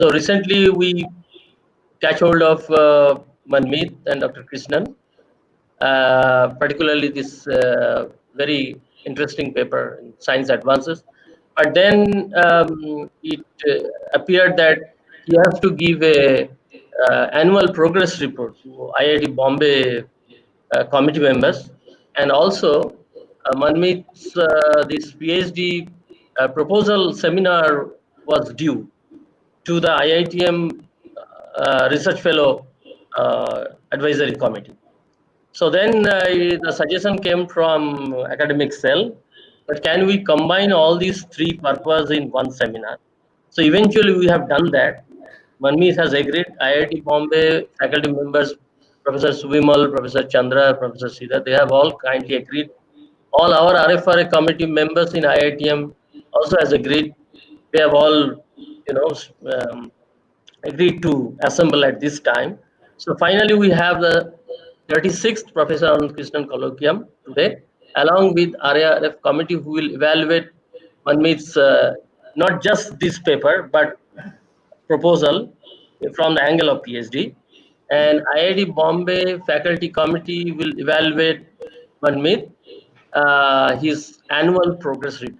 So recently we catch hold of Manmeet and Dr. Krishnan, particularly this very interesting paper in Science Advances. But then it appeared that he has to give a annual progress report to IIT Bombay committee members, and also Manmeet's this PhD proposal seminar was due to the IITM research fellow advisory committee. So then the suggestion came from academic cell, but can we combine all these three purposes in one seminar? So eventually we have done that. Manmeet has agreed. IIT Bombay faculty members, Professor Suvimal, Professor Chandra, Professor Sridhar, they have all kindly agreed. All our RFRA committee members in IITM also has agreed. They have all, you know, um, agreed to assemble at this time. So finally, we have the 36th Professor Ananthakrishnan Colloquium today, along with RARF committee who will evaluate Manmeet's not just this paper, but proposal from the angle of PhD. And IIT Bombay faculty committee will evaluate Manmeet, his annual progress report.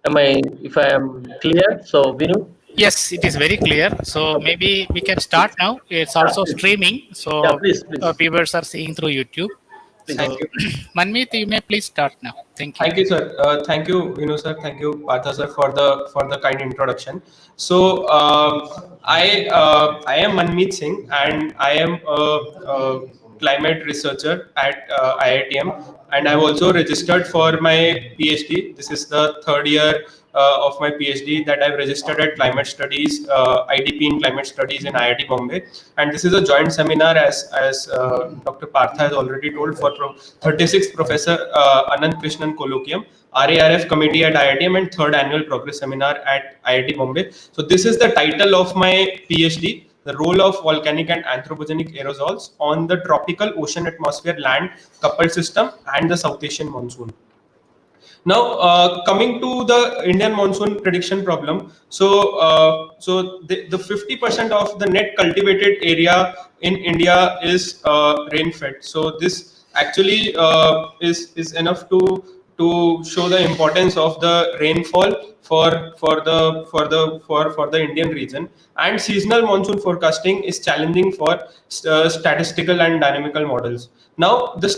If I am clear? So, Vinu? Yes, it is very clear. So Okay. maybe we can start now. It's also Please. streaming, Yeah, so please. viewers are seeing through YouTube. Please. So, Manmeet, you may please start now. Thank you. Thank you, sir. Thank you, Vinu sir. Thank you, Partha sir, for the kind introduction. So I am Manmeet Singh, and I am a climate researcher at IITM, and I've also registered for my PhD. This is the third year of my PhD that I've registered at Climate Studies, IDP in Climate Studies in IIT Bombay, and this is a joint seminar as Dr. Partha has already told, for 36th Professor Ananthakrishnan Colloquium, RARF committee at IITM, and third annual progress seminar at IIT Bombay. So this is the title of my PhD: the role of volcanic and anthropogenic aerosols on the tropical ocean atmosphere land coupled system and the South Asian monsoon. Now, coming to the Indian monsoon prediction problem, so the 50% of the net cultivated area in India is rain-fed. So this actually is enough to show the importance of the rainfall for the Indian region. And seasonal monsoon forecasting is challenging for statistical and dynamical models. Now, the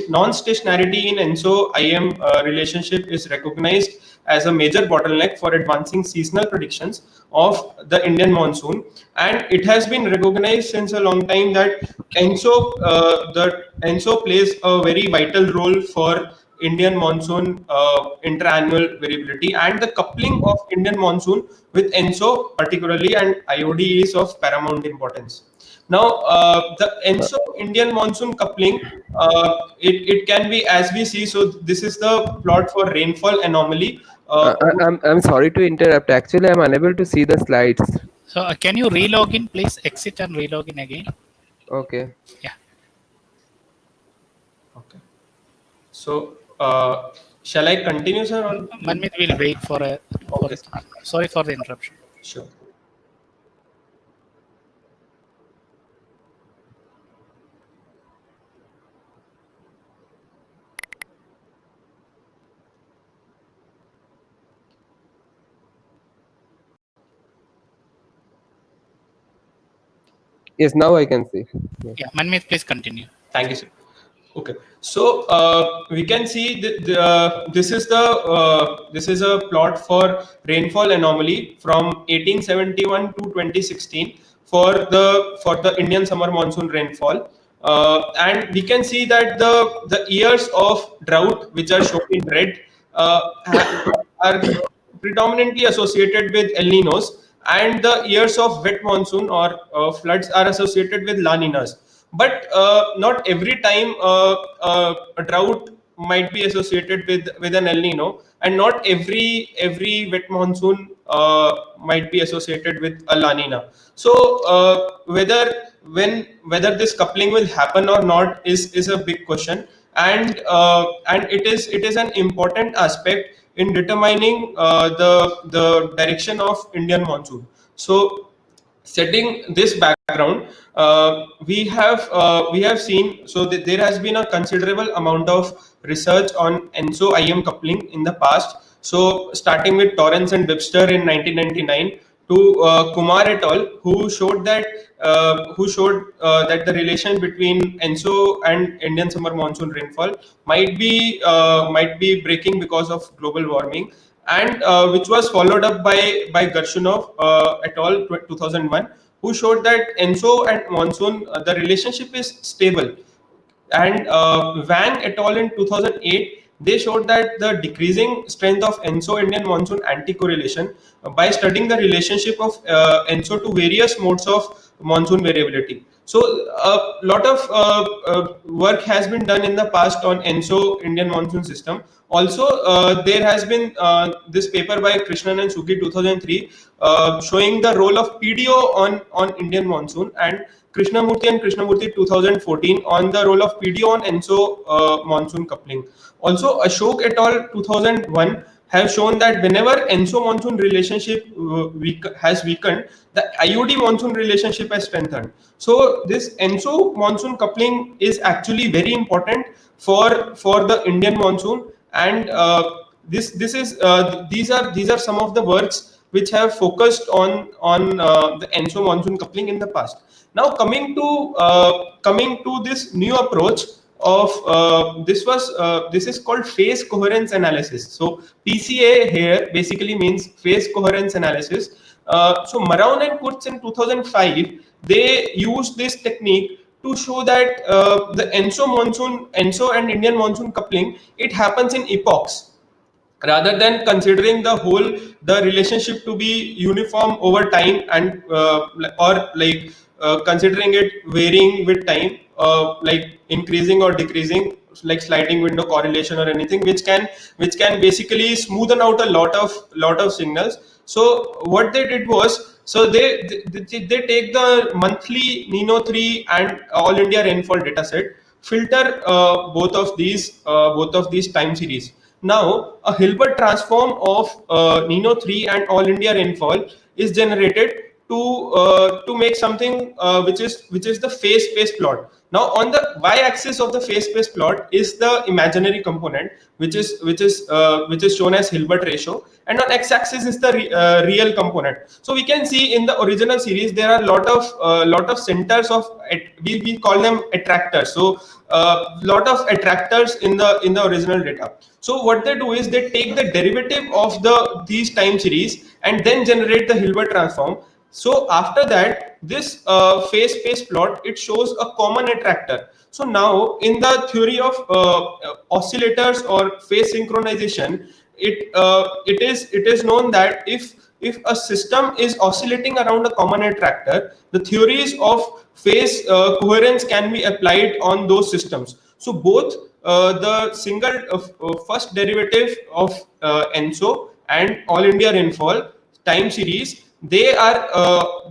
non-stationarity in ENSO-IM relationship is recognized as a major bottleneck for advancing seasonal predictions of the Indian monsoon, and it has been recognized since a long time that ENSO plays a very vital role for Indian monsoon interannual variability, and the coupling of Indian monsoon with ENSO particularly and IOD is of paramount importance. Now, the ENSO Indian monsoon coupling, it can be, as we see. So this is the plot for rainfall anomaly. I'm sorry to interrupt. Actually, I'm unable to see the slides. So can you relog in, please? Exit and relog in again. Okay. Yeah. Okay. So shall I continue, sir? Or? Manmeet will wait for a. Okay. Sorry for the interruption. Sure. Yes, now I can see. Yeah, Manmeet, please continue. Thank you, sir. Okay, so we can see this is a plot for rainfall anomaly from 1871 to 2016 for the Indian summer monsoon rainfall, and we can see that the years of drought, which are shown in red, are predominantly associated with El Ninos, and the years of wet monsoon or floods are associated with La Ninas. But not every time a drought might be associated with an El Nino, and not every wet monsoon might be associated with a La Nina. So whether this coupling will happen or not is a big question, and it is an important aspect in determining the direction of Indian monsoon. So setting this background, we have seen, so that there has been a considerable amount of research on ENSO IM coupling in the past. So starting with Torrance and Webster in 1999 to Kumar et al., who showed that the relation between ENSO and Indian summer monsoon rainfall might be breaking because of global warming, and which was followed up by Gershunov et al. 2001, who showed that ENSO and monsoon, the relationship is stable, and Wang et al. In 2008, they showed that the decreasing strength of ENSO Indian monsoon anti-correlation by studying the relationship of ENSO to various modes of monsoon variability. So a lot of work has been done in the past on ENSO Indian monsoon system. Also, there has been this paper by Krishnan and Sugi 2003 showing the role of PDO on Indian monsoon, and Krishnamurthy and Krishnamurthy 2014 on the role of PDO on ENSO monsoon coupling. Also, Ashok et al. 2001 have shown that whenever ENSO monsoon relationship has weakened, the IOD monsoon relationship has strengthened. So this ENSO monsoon coupling is actually very important for the Indian monsoon, and this is these are some of the works which have focused on the ENSO monsoon coupling in the past. Now coming to this new approach of this is called phase coherence analysis. So PCA here basically means phase coherence analysis. So Maroun and Kurtz in 2005, they used this technique to show that the ENSO and Indian monsoon coupling, it happens in epochs, rather than considering the relationship to be uniform over time, and or like considering it varying with time, like increasing or decreasing, like sliding window correlation or anything, which can basically smoothen out a lot of signals. So what they did was, so they take the monthly Nino 3 and all India rainfall data set, filter both of these time series. Now, a Hilbert transform of Nino 3 and All India rainfall is generated to make something which is the phase space plot. Now, on the y-axis of the phase space plot is the imaginary component, which is shown as Hilbert ratio, and on x-axis is the real component. So we can see in the original series there are lot of centers of, we call them attractors. So lot of attractors in the original data. So what they do is they take the derivative of these time series and then generate the Hilbert transform. So after that, this phase space plot, it shows a common attractor. So now in the theory of oscillators or phase synchronization, it is known that if a system is oscillating around a common attractor, the theories of phase coherence can be applied on those systems. So both the single first derivative of ENSO and All India rainfall time series, they are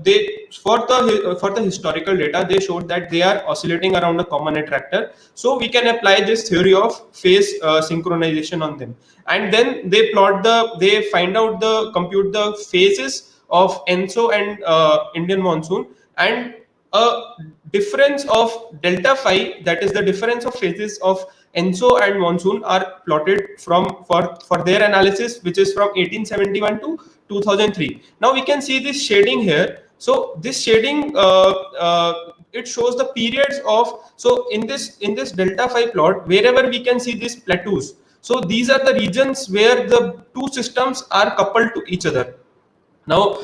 they for the historical data, they showed that they are oscillating around a common attractor. So we can apply this theory of phase synchronization on them, and then they compute the phases of ENSO and Indian monsoon, and a difference of delta phi, that is the difference of phases of ENSO and monsoon, are plotted for their analysis, which is from 1871 to 2003. Now we can see this shading here. So this shading it shows the periods of, so in this delta phi plot, wherever we can see these plateaus, so these are the regions where the two systems are coupled to each other. Now,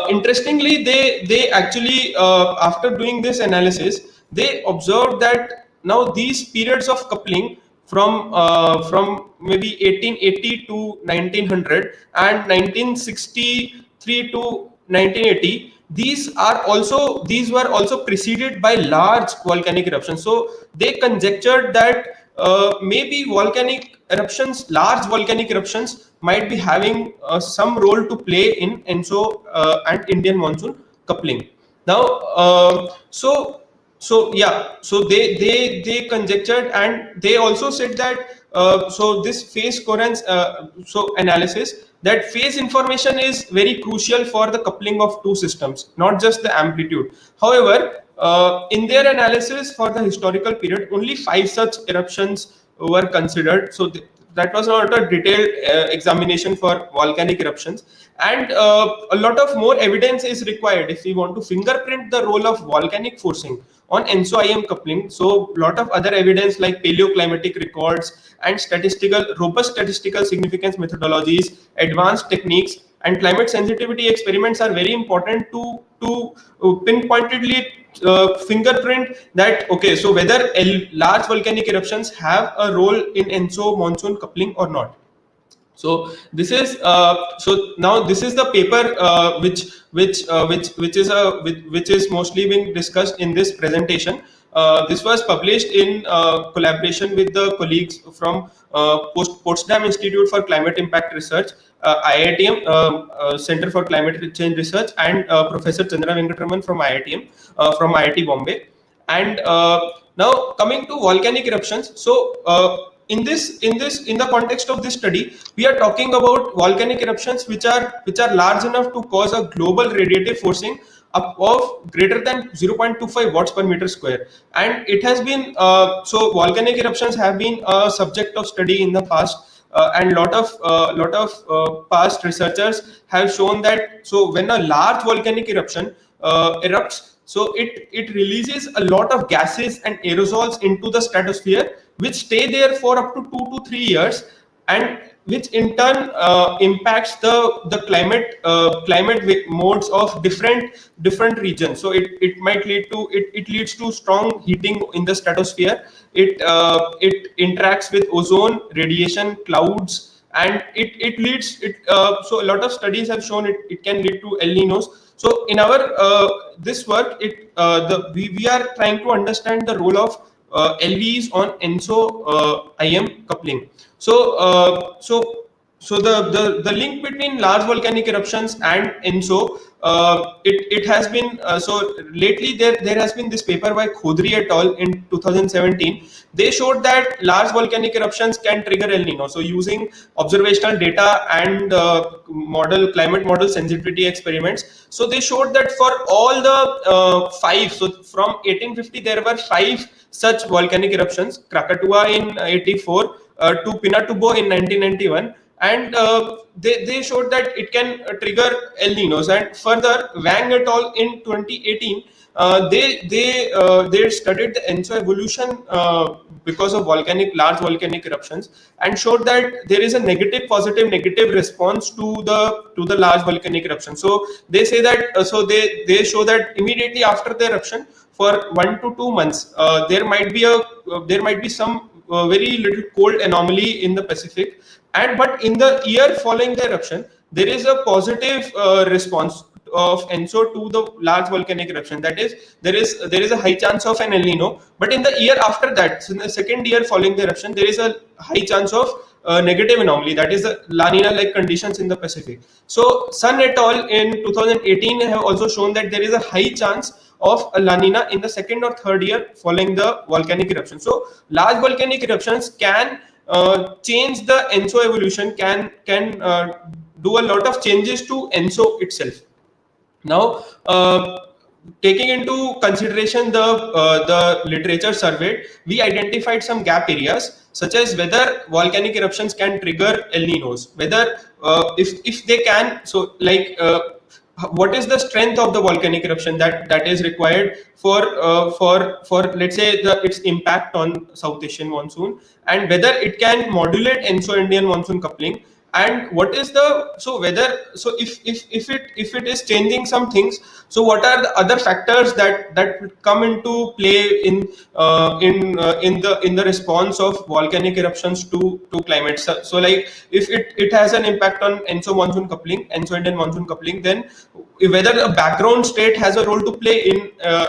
interestingly, they actually after doing this analysis, they observed that now these periods of coupling from maybe 1880 to 1900 and 1963 to 1980, these were also preceded by large volcanic eruptions. So they conjectured that maybe large volcanic eruptions might be having some role to play in ENSO and Indian monsoon coupling. Now, so yeah, so they conjectured, and they also said that so this phase coherence analysis, that phase information is very crucial for the coupling of two systems, not just the amplitude. However, in their analysis for the historical period, only 5 such eruptions were considered. So that was not a detailed examination for volcanic eruptions, and a lot of more evidence is required if we want to fingerprint the role of volcanic forcing on ENSO-IM coupling. So a lot of other evidence like paleoclimatic records and robust statistical significance methodologies, advanced techniques, and climate sensitivity experiments are very important to pinpointedly fingerprint that, okay, so whether large volcanic eruptions have a role in ENSO monsoon coupling or not. So this is so now this is the paper which is mostly being discussed in this presentation. This was published in collaboration with the colleagues from Potsdam Institute for Climate Impact Research, IITM Center for Climate Change Research, and Professor Chandra Venkatraman from IITM from IIT Bombay. And now coming to volcanic eruptions, so in the context of this study, we are talking about volcanic eruptions which are large enough to cause a global radiative forcing of greater than 0.25 watts per meter square. And it has been so volcanic eruptions have been a subject of study in the past, and lot of past researchers have shown that, so when a large volcanic eruption erupts, so it releases a lot of gases and aerosols into the stratosphere, which stay there for up to 2 to 3 years, and which in turn impacts the climate modes of different regions. So it might lead to it leads to strong heating in the stratosphere. It interacts with ozone, radiation, clouds, and it leads so a lot of studies have shown it can lead to El Ninos. So in our this work, we are trying to understand the role of LVs on ENSO-IM coupling. So the link between large volcanic eruptions and ENSO, it has been so lately there has been this paper by Khodri et al. In 2017. They showed that large volcanic eruptions can trigger El Nino. So using observational data and climate model sensitivity experiments, so they showed that for all the 5, so from 1850 there were 5 such volcanic eruptions: Krakatoa in 84, to Pinatubo in 1991, and they showed that it can trigger El Ninos. And further, Wang et al. In 2018, they studied the ENSO evolution because of large volcanic eruptions, and showed that there is a negative response to the large volcanic eruption. So they say that so they show that immediately after the eruption, for 1 to 2 months, there might be some very little cold anomaly in the Pacific, but in the year following the eruption, there is a positive response of ENSO to the large volcanic eruption. That is, there is a high chance of an El Nino, but in the year after that, so in the second year following the eruption, there is a high chance of negative anomaly, that is the La Nina-like conditions in the Pacific. So Sun et al. In 2018 have also shown that there is a high chance of a La Nina in the second or third year following the volcanic eruption. So large volcanic eruptions can change the ENSO evolution, can do a lot of changes to ENSO itself. Now, taking into consideration the literature surveyed, we identified some gap areas, such as whether volcanic eruptions can trigger El Ninos, whether if they can, so like what is the strength of the volcanic eruption that is required for let's say its impact on South Asian monsoon, and whether it can modulate ENSO Indian monsoon coupling, and what is the if it is changing some things, so what are the other factors that come into play in the response of volcanic eruptions to climate. So like if it has an impact on ENSO monsoon coupling, ENSO Indian monsoon coupling, then whether a background state has a role to play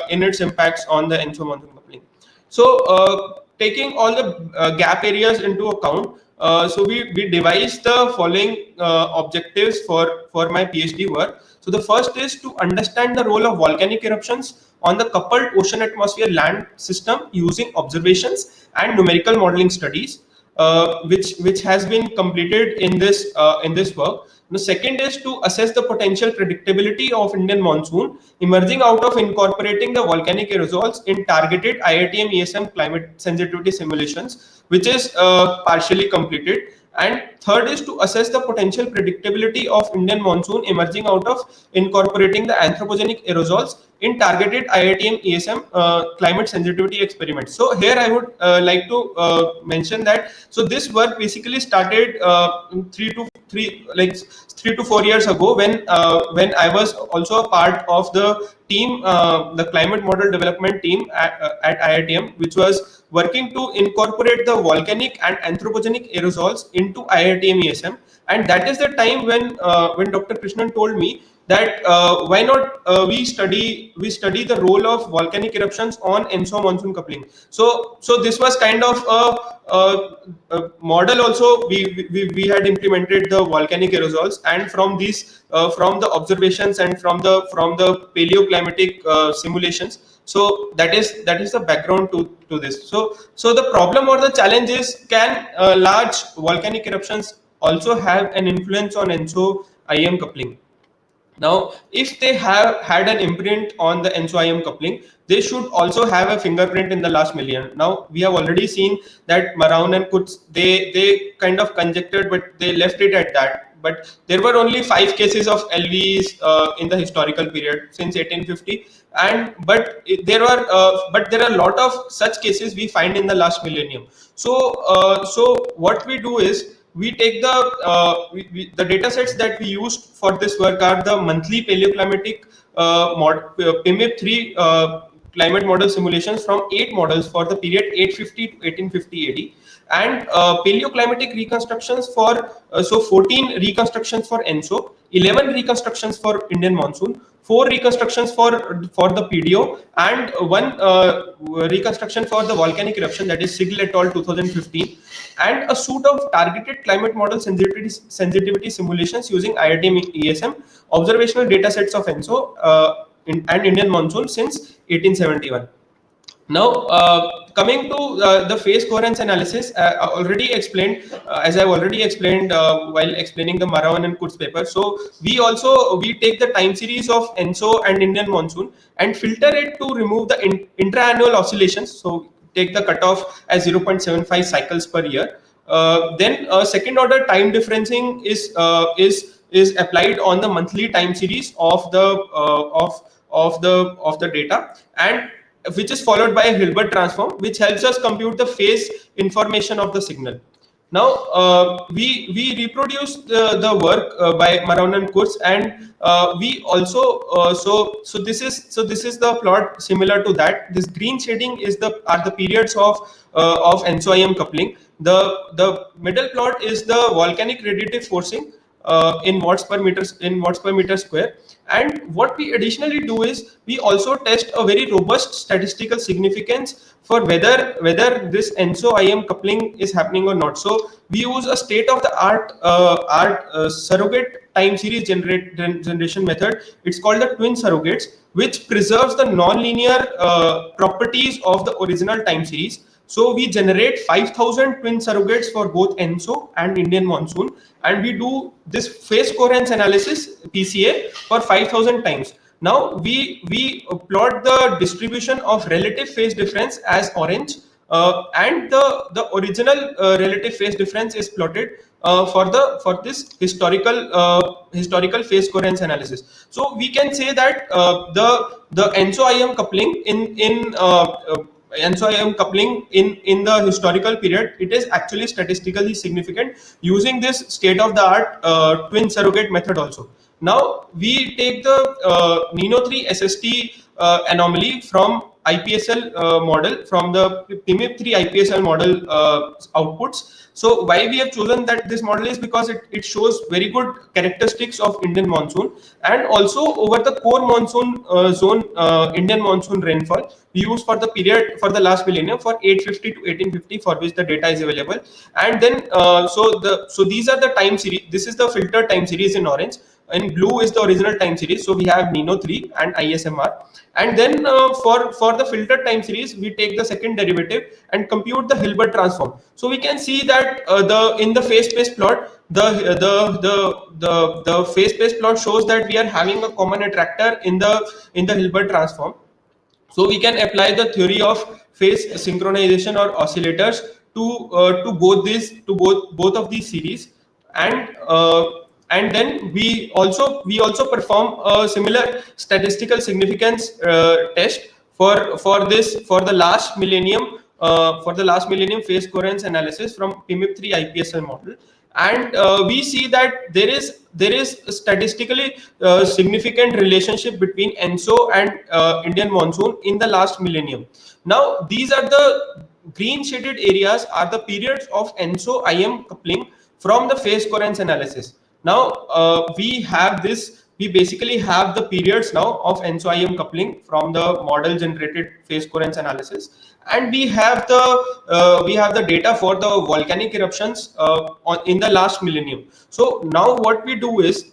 in its impacts on the ENSO monsoon coupling. So taking all the gap areas into account, so we devised the following objectives for my PhD work. So the first is to understand the role of volcanic eruptions on the coupled ocean atmosphere land system using observations and numerical modeling studies. which has been completed in this work. The second is to assess the potential predictability of Indian monsoon emerging out of incorporating the volcanic aerosols in targeted IITM ESM climate sensitivity simulations, which is partially completed. And third is to assess the potential predictability of Indian monsoon emerging out of incorporating the anthropogenic aerosols in targeted IITM ESM climate sensitivity experiments. So here I would like to mention that. So this work basically started 3 to 4 years ago when I was also a part of the team, the climate model development team at IITM, which was working to incorporate the volcanic and anthropogenic aerosols into IITM ESM. And that is the time when Dr. Krishnan told me that why not we study the role of volcanic eruptions on ENSO monsoon coupling. So this was kind of a model also. We had implemented the volcanic aerosols, and from these from the observations and from the paleoclimatic simulations. So that is the background to this. So the problem or the challenge is, can large volcanic eruptions also have an influence on ENSO IM coupling? Now, if they have had an imprint on the ENSO-IM coupling, they should also have a fingerprint in the last million. Now, we have already seen that Maroun and Kutz, they kind of conjectured, but they left it at that. But there were only 5 cases of LVs in the historical period since 1850, but there are a lot of such cases we find in the last millennium. So what we do is, we take the data sets that we used for this work are the monthly paleoclimatic PIMIP3 climate model simulations from 8 models for the period 850 to 1850 AD, and paleoclimatic reconstructions for 14 reconstructions for ENSO, 11 reconstructions for Indian monsoon, 4 reconstructions for the PDO, and 1 reconstruction for the volcanic eruption, that is Sigl et al. 2015, and a suite of targeted climate model sensitivity simulations using IITM ESM observational data sets of ENSO and Indian monsoon since 1871. Now, coming to the phase coherence analysis, I already explained, as I've already explained while explaining the Maroun and Kutz paper. So we take the time series of ENSO and Indian monsoon and filter it to remove the intra-annual oscillations. So take the cutoff as 0.75 cycles per year. Then second order time differencing is applied on the monthly time series of the data, and which is followed by a Hilbert transform, which helps us compute the phase information of the signal. Now we reproduce the work by Maroun and Kurz, and we also so this is the plot similar to that. This green shading are the periods of ENSO-IM coupling. The middle plot is the volcanic radiative forcing in watts per meter square. And what we additionally do is, we also test a very robust statistical significance for whether this ENSO-IM coupling is happening or not. So we use a state-of-the-art surrogate time series generation method. It's called the twin surrogates, which preserves the non-linear properties of the original time series. So we generate 5,000 twin surrogates for both ENSO and Indian monsoon, and we do this phase coherence analysis PCA for 5,000 times. Now we plot the distribution of relative phase difference as orange, and the original relative phase difference is plotted for this historical phase coherence analysis. So we can say that the ENSO-IM coupling ENSO-IM coupling in the historical period, it is actually statistically significant using this state-of-the-art twin surrogate method also. Now we take the NINO3 SST anomaly from IPSL model, from the PIMIP3 IPSL model outputs. So why we have chosen this model is because it shows very good characteristics of Indian monsoon, and also over the core monsoon zone Indian monsoon rainfall we use for the period for the last millennium, for 850 to 1850, for which the data is available. And then so these are the time series. This is the filter time series in orange. In blue is the original time series, so we have Nino 3 and ISMR. And then for the filtered time series, we take the second derivative and compute the Hilbert transform. So we can see that in the phase space plot, the phase space plot shows that we are having a common attractor in the Hilbert transform. So we can apply the theory of phase synchronization or oscillators to both of these series, and then we also perform a similar statistical significance test for the last millennium phase coherence analysis from PMIP3 IPSL model. And we see that there is a statistically significant relationship between ENSO and Indian monsoon in the last millennium. Now these are the green shaded areas are the periods of ENSO IM coupling from the phase coherence analysis. Now we basically have the periods now of ENSO IM coupling from the model generated phase coherence analysis, and we have the data for the volcanic eruptions in the last millennium. So now what we do is,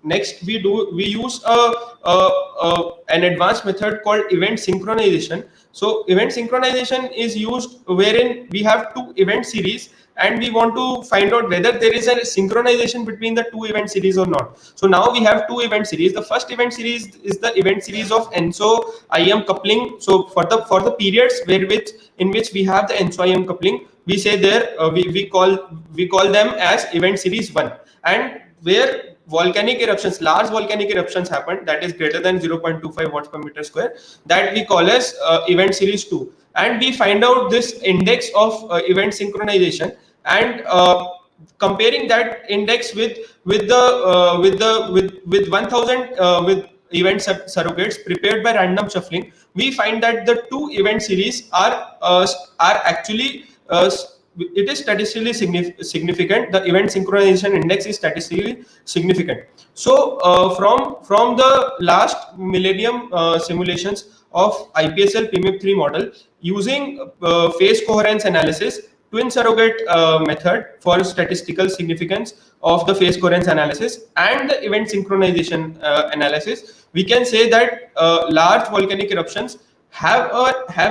next we use an advanced method called event synchronization. So event synchronization is used wherein we have two event series and we want to find out whether there is a synchronization between the two event series or not. So now we have two event series. The first event series is the event series of ENSO IM coupling. So for the periods in which we have the ENSO IM coupling, we say there we call them as event series 1, and where large volcanic eruptions happen, that is greater than 0.25 watts per meter square, that we call as event series 2. And we find out this index of event synchronization, and comparing that index with 1000 with event surrogates prepared by random shuffling, we find that the two event series are actually it is statistically significant. The event synchronization index is statistically significant. So from the last millennium simulations of IPSL PMIP3 model using phase coherence analysis, twin surrogate method for statistical significance of the phase coherence analysis, and the event synchronization analysis, we can say that large volcanic eruptions have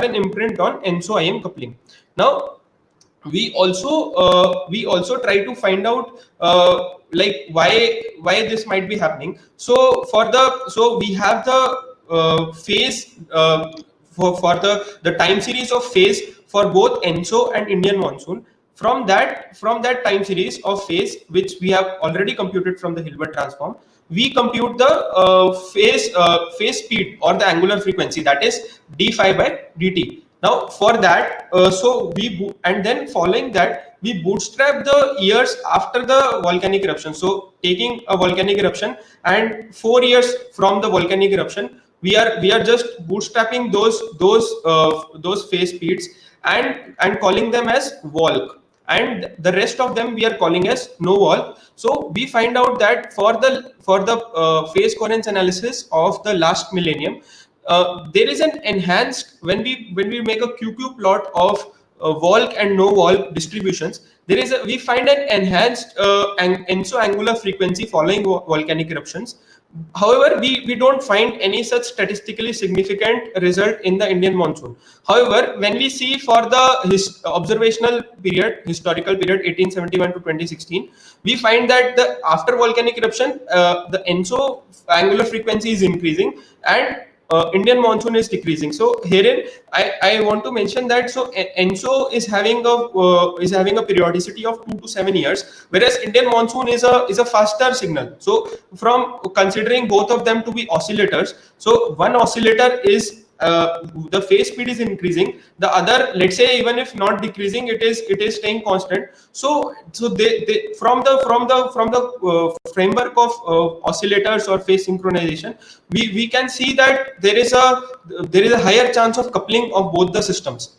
an imprint on ENSO IM coupling. Now we also try to find out like why this might be happening. So we have the phase for the time series of phase for both ENSO and Indian monsoon. From that time series of phase, which we have already computed from the Hilbert transform, we compute the phase speed or the angular frequency, that is d phi by dt. Now for that, then following that, we bootstrap the years after the volcanic eruption. So taking a volcanic eruption and 4 years from the volcanic eruption, we are just bootstrapping those phase speeds and calling them as volc, and the rest of them we are calling as no volc. So we find out that for the phase coherence analysis of the last millennium, there is an enhanced, when we make a QQ plot of volc and no volc distributions, we find an enhanced ENSO angular frequency following volcanic eruptions. However, we don't find any such statistically significant result in the Indian monsoon. However, when we see for the observational period, historical period 1871 to 2016, we find that after volcanic eruption, the ENSO angular frequency is increasing and Indian monsoon is decreasing. So herein I want to mention that ENSO is having a periodicity of 2 to 7 years, whereas Indian monsoon is a faster signal. So from considering both of them to be oscillators, so one oscillator is the phase speed is increasing, the other, let's say, even if not decreasing, it is staying constant. So they from the framework of oscillators or phase synchronization, we can see that there is a higher chance of coupling of both the systems.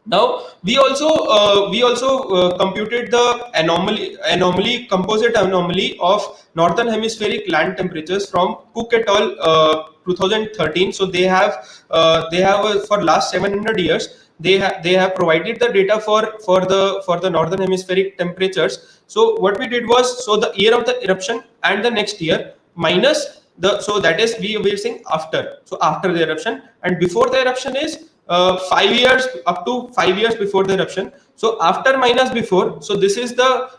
Now we also computed the composite anomaly of northern hemispheric land temperatures from Cook et al. 2013. So they have for last 700 years they have provided the data for the northern hemispheric temperatures. So what we did was, so the year of the eruption and the next year minus the, so that is we were saying after, so after the eruption, and before the eruption is 5 years, up to 5 years before the eruption. So after minus before, so this is the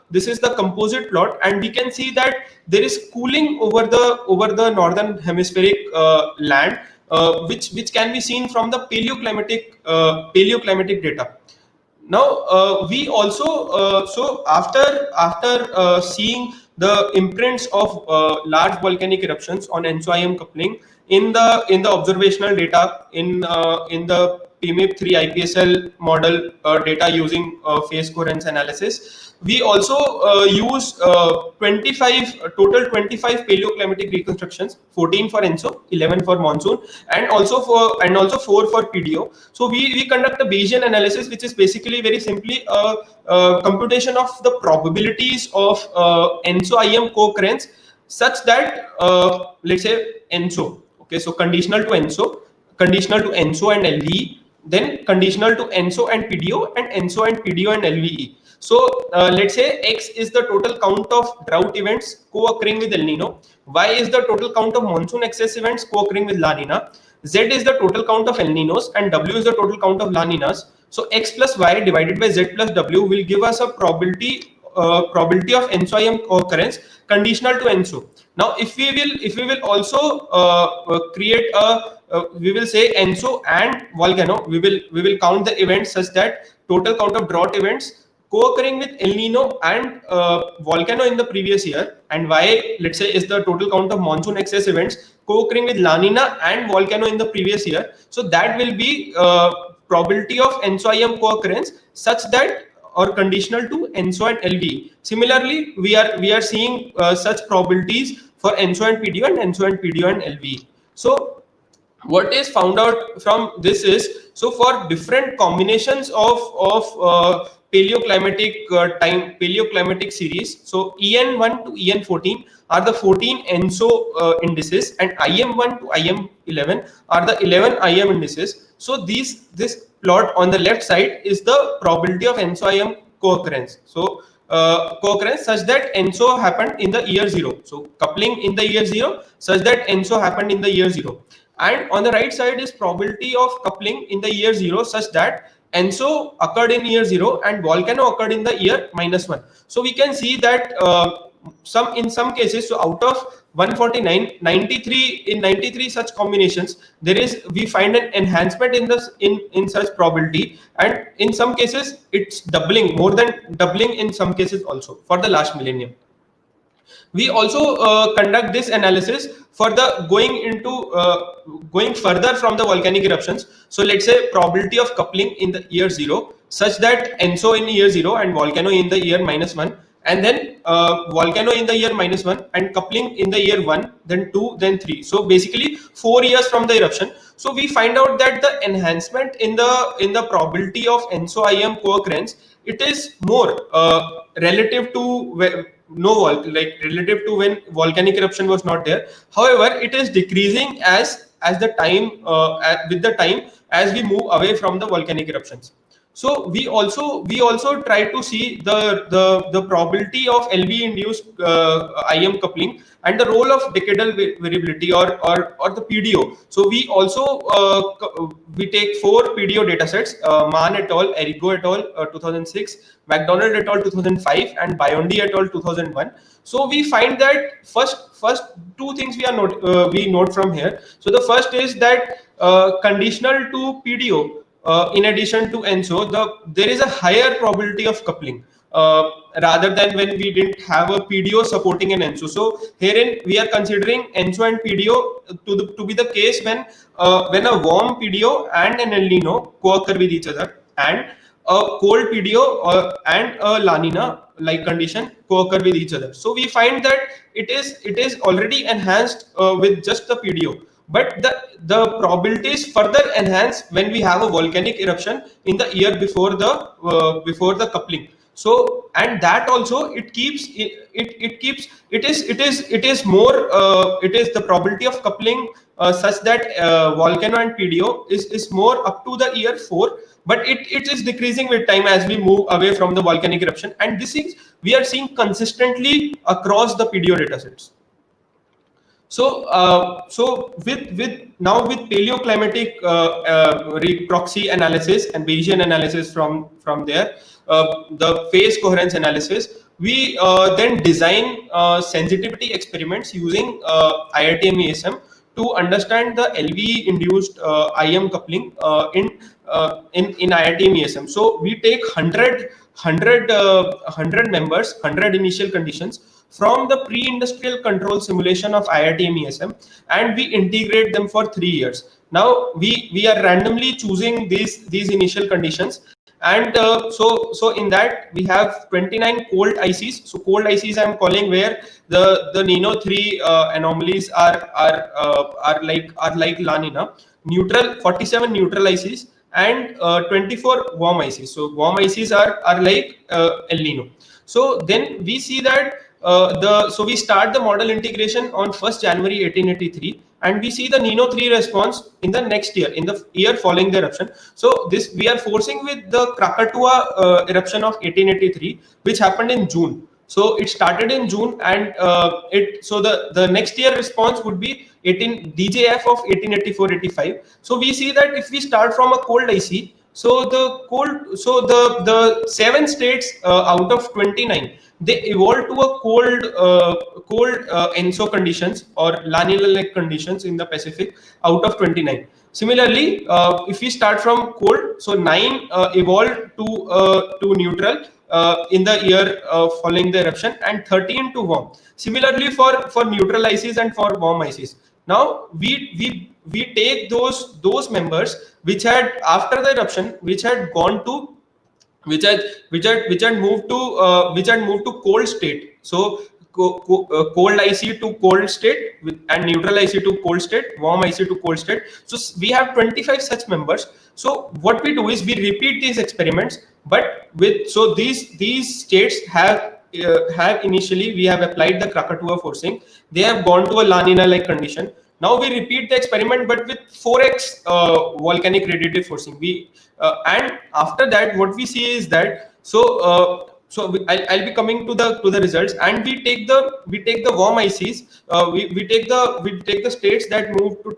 composite plot, and we can see that there is cooling over the northern hemispheric land, which can be seen from the paleoclimatic data. Now we also so after seeing the imprints of large volcanic eruptions on ENSO-IM coupling in the observational data in the PMIP3 IPSL model data using phase coherence analysis, we also use 25 paleoclimatic reconstructions, 14 for ENSO, 11 for monsoon, and also 4 for PDO. So we conduct a Bayesian analysis, which is basically very simply a computation of the probabilities of ENSO-IM co-occurrence, such that let's say ENSO, okay, so conditional to ENSO and LVE, then conditional to ENSO and PDO, and ENSO and PDO and LVE. So let's say X is the total count of drought events co-occurring with El Nino, Y is the total count of monsoon excess events co-occurring with La Nina, Z is the total count of El Ninos, and W is the total count of La Ninas. So X plus Y divided by Z plus W will give us a probability of ENSO-IM co-occurrence conditional to ENSO. Now if we will also create a we will say ENSO and volcano, we will count the events such that total count of drought events co-occurring with El Nino and volcano in the previous year, and Y, let's say, is the total count of monsoon excess events co-occurring with La Nina and volcano in the previous year. So that will be probability of ENSO-IM co-occurrence such that, or conditional to ENSO and LV. Similarly, we are seeing such probabilities for ENSO and PDO and ENSO and PDO and LV. So what is found out from this is, so for different combinations of paleoclimatic series, so EN1 to EN14 are the 14 ENSO indices, and IM1 to IM11 are the 11 IM indices. So this plot on the left side is the probability of ENSO-IM co-occurrence. So co-occurrence such that ENSO happened in the year 0. So coupling in the year 0 such that ENSO happened in the year 0. And on the right side is probability of coupling in the year 0 such that ENSO occurred in year 0 and volcano occurred in the year -1. So we can see that in some cases, so out of 149, 93 such combinations, we find an enhancement in such probability, and in some cases it's doubling, more than doubling in some cases also for the last millennium. We also conduct this analysis for the going further from the volcanic eruptions. So let's say probability of coupling in the year 0 such that ENSO in year 0 and volcano in the year -1, and then volcano in the year -1 and coupling in the year 1, then 2, then 3. So basically 4 years from the eruption. So we find out that the enhancement in the probability of ENSO-IM co-occurrence, it is more relative to relative to when volcanic eruption was not there. However, it is decreasing as the time with the time as we move away from the volcanic eruptions. So we also try to see the probability of LV induced IM coupling and the role of decadal variability or the PDO. So we also we take 4 PDO datasets: Mann et al., Erigo et al. 2006, McDonald et al. 2005, and Biondi et al. 2001. So we find that first 2 things we note from here. So the first is that conditional to PDO, in addition to ENSO, there is a higher probability of coupling rather than when we didn't have a PDO supporting an ENSO. So herein we are considering ENSO and PDO to be the case when a warm PDO and an El Nino co-occur with each other, and a cold PDO and a La Nina like condition co-occur with each other. So we find that it is already enhanced with just the PDO. But the probabilities further enhance when we have a volcanic eruption in the year before the coupling. So, and that also it is more it is the probability of coupling such that volcano and PDO is more up to the year 4, but it is decreasing with time as we move away from the volcanic eruption, and this is we are seeing consistently across the PDO datasets. So with now with paleoclimatic proxy analysis and Bayesian analysis from there, the phase coherence analysis, we then design sensitivity experiments using IITM ESM to understand the LV induced IM coupling in IITM ESM. So we take 100 members, 100 initial conditions from the pre-industrial control simulation of IITM ESM, and we integrate them for 3 years. Now we are randomly choosing these initial conditions, and so in that we have 29 cold ICs. So cold ICs I'm calling where the Nino 3 anomalies are like La Nina. Neutral 47 neutral ICs and 24 warm ICs. So warm ICs are like El Nino. So then we see that so we start the model integration on 1st January 1883, and we see the Nino 3 response in the next year, in the year following the eruption. So this we are forcing with the Krakatoa eruption of 1883, which happened in June. So it started in June, and the next year response would be 18 DJF of 1884-85. So we see that if we start from a cold IC, so the 7 states out of 29, they evolved to a cold ENSO conditions or La Nina-like conditions in the Pacific out of 29. Similarly, if we start from cold, so 9 evolved to neutral in the year following the eruption, and 13 to warm. Similarly for neutral ICs and for warm ICs. Now we take those members which had after the eruption, which had gone to which had moved to cold state. So cold IC to cold state and neutral IC to cold state, warm IC to cold state. So we have 25 such members. So what we do is we repeat these experiments, but these states have initially we have applied the Krakatoa forcing. They have gone to a La Nina like condition. Now we repeat the experiment, but with 4x volcanic radiative forcing. And after that, what we see is that I'll be coming to the results, and we take the warm ICs. We take the states that move to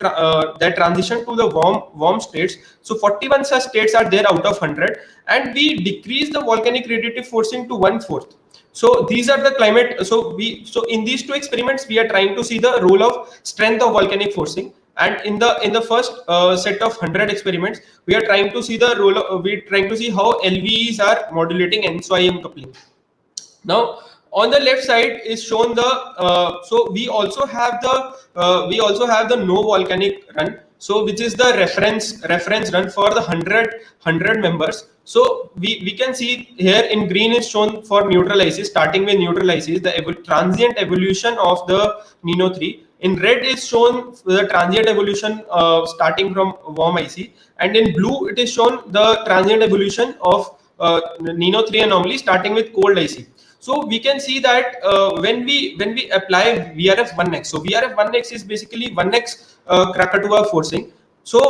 that transition to the warm states. So 41 such states are there out of 100, and we decrease the volcanic radiative forcing to 1/4. So these are the climate. So in these two experiments, we are trying to see the role of strength of volcanic forcing. And in the first set of 100 experiments, we are trying to see the role. We're trying to see how LVEs are modulating ENSO-IM coupling. Now, on the left side is shown the. So we also have the no volcanic run. So which is the reference run for the 100 members. So we can see here in green is shown for neutral ICs, starting with neutral ICs, the transient evolution of the Nino 3. In red is shown the transient evolution starting from warm IC, and in blue it is shown the transient evolution of Nino 3 anomaly starting with cold IC. So we can see that when we apply VRF1X, so VRF1X is basically 1X Krakatoa forcing. So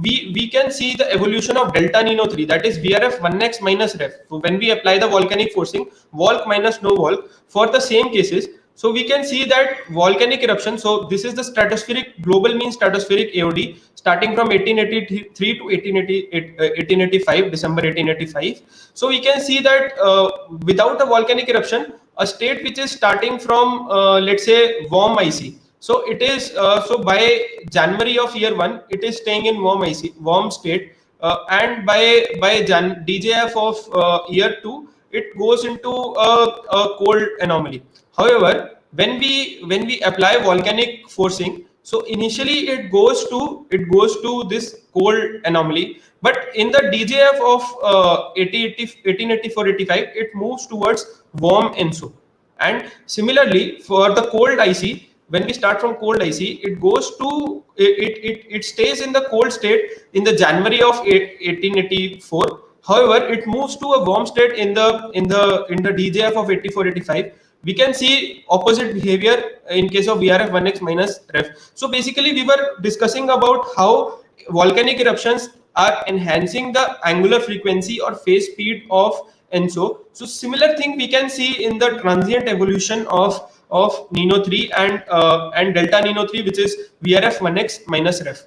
we can see the evolution of delta Nino 3, that is VRF1X minus ref. So when we apply the volcanic forcing, volc minus no volc for the same cases. So we can see that volcanic eruption. So this is the stratospheric global mean stratospheric AOD starting from 1883 to 1885, December 1885. So we can see that without a volcanic eruption, a state which is starting from let's say warm IC. So it is so by January of year 1, it is staying in warm state, and by DJF of year 2, it goes into a cold anomaly. However, when we apply volcanic forcing, so initially it goes to this cold anomaly, but in the DJF of 1884-85, it moves towards warm ENSO. And similarly for the cold IC, when we start from cold IC, it goes to it stays in the cold state in the January of 1884. However, it moves to a warm state in the DJF of 84-85. We can see opposite behavior in case of VRF1X minus ref. So basically, we were discussing about how volcanic eruptions are enhancing the angular frequency or phase speed of ENSO. So similar thing we can see in the transient evolution of Nino 3 and delta Nino 3, which is VRF 1x minus ref.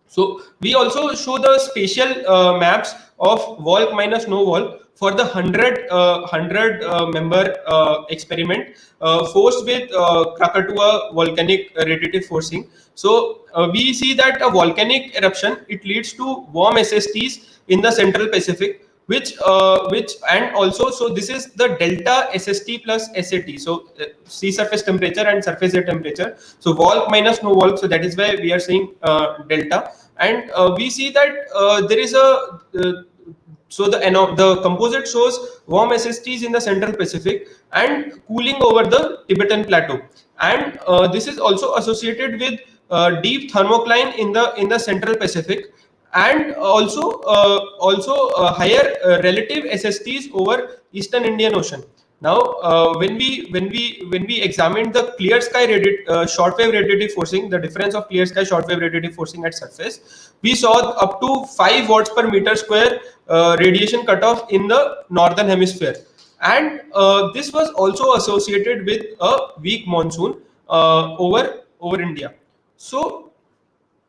So we also show the spatial maps of Volc minus no Volc for the 100 member experiment forced with Krakatoa volcanic radiative forcing. So we see that a volcanic eruption, it leads to warm SSTs in the Central Pacific, which and also, so this is the delta SST plus SAT, so sea surface temperature and surface air temperature. So Volc minus no Volc, so that is why we are saying delta. And we see that there is a so the composite shows warm SSTs in the Central Pacific and cooling over the Tibetan Plateau, and this is also associated with deep thermocline in the Central Pacific, and also higher relative SSTs over Eastern Indian Ocean. Now, when we examined the clear sky shortwave radiative forcing, the difference of clear sky shortwave radiative forcing at surface, we saw up to 5 watts per meter square radiation cutoff in the northern hemisphere, and this was also associated with a weak monsoon over India. So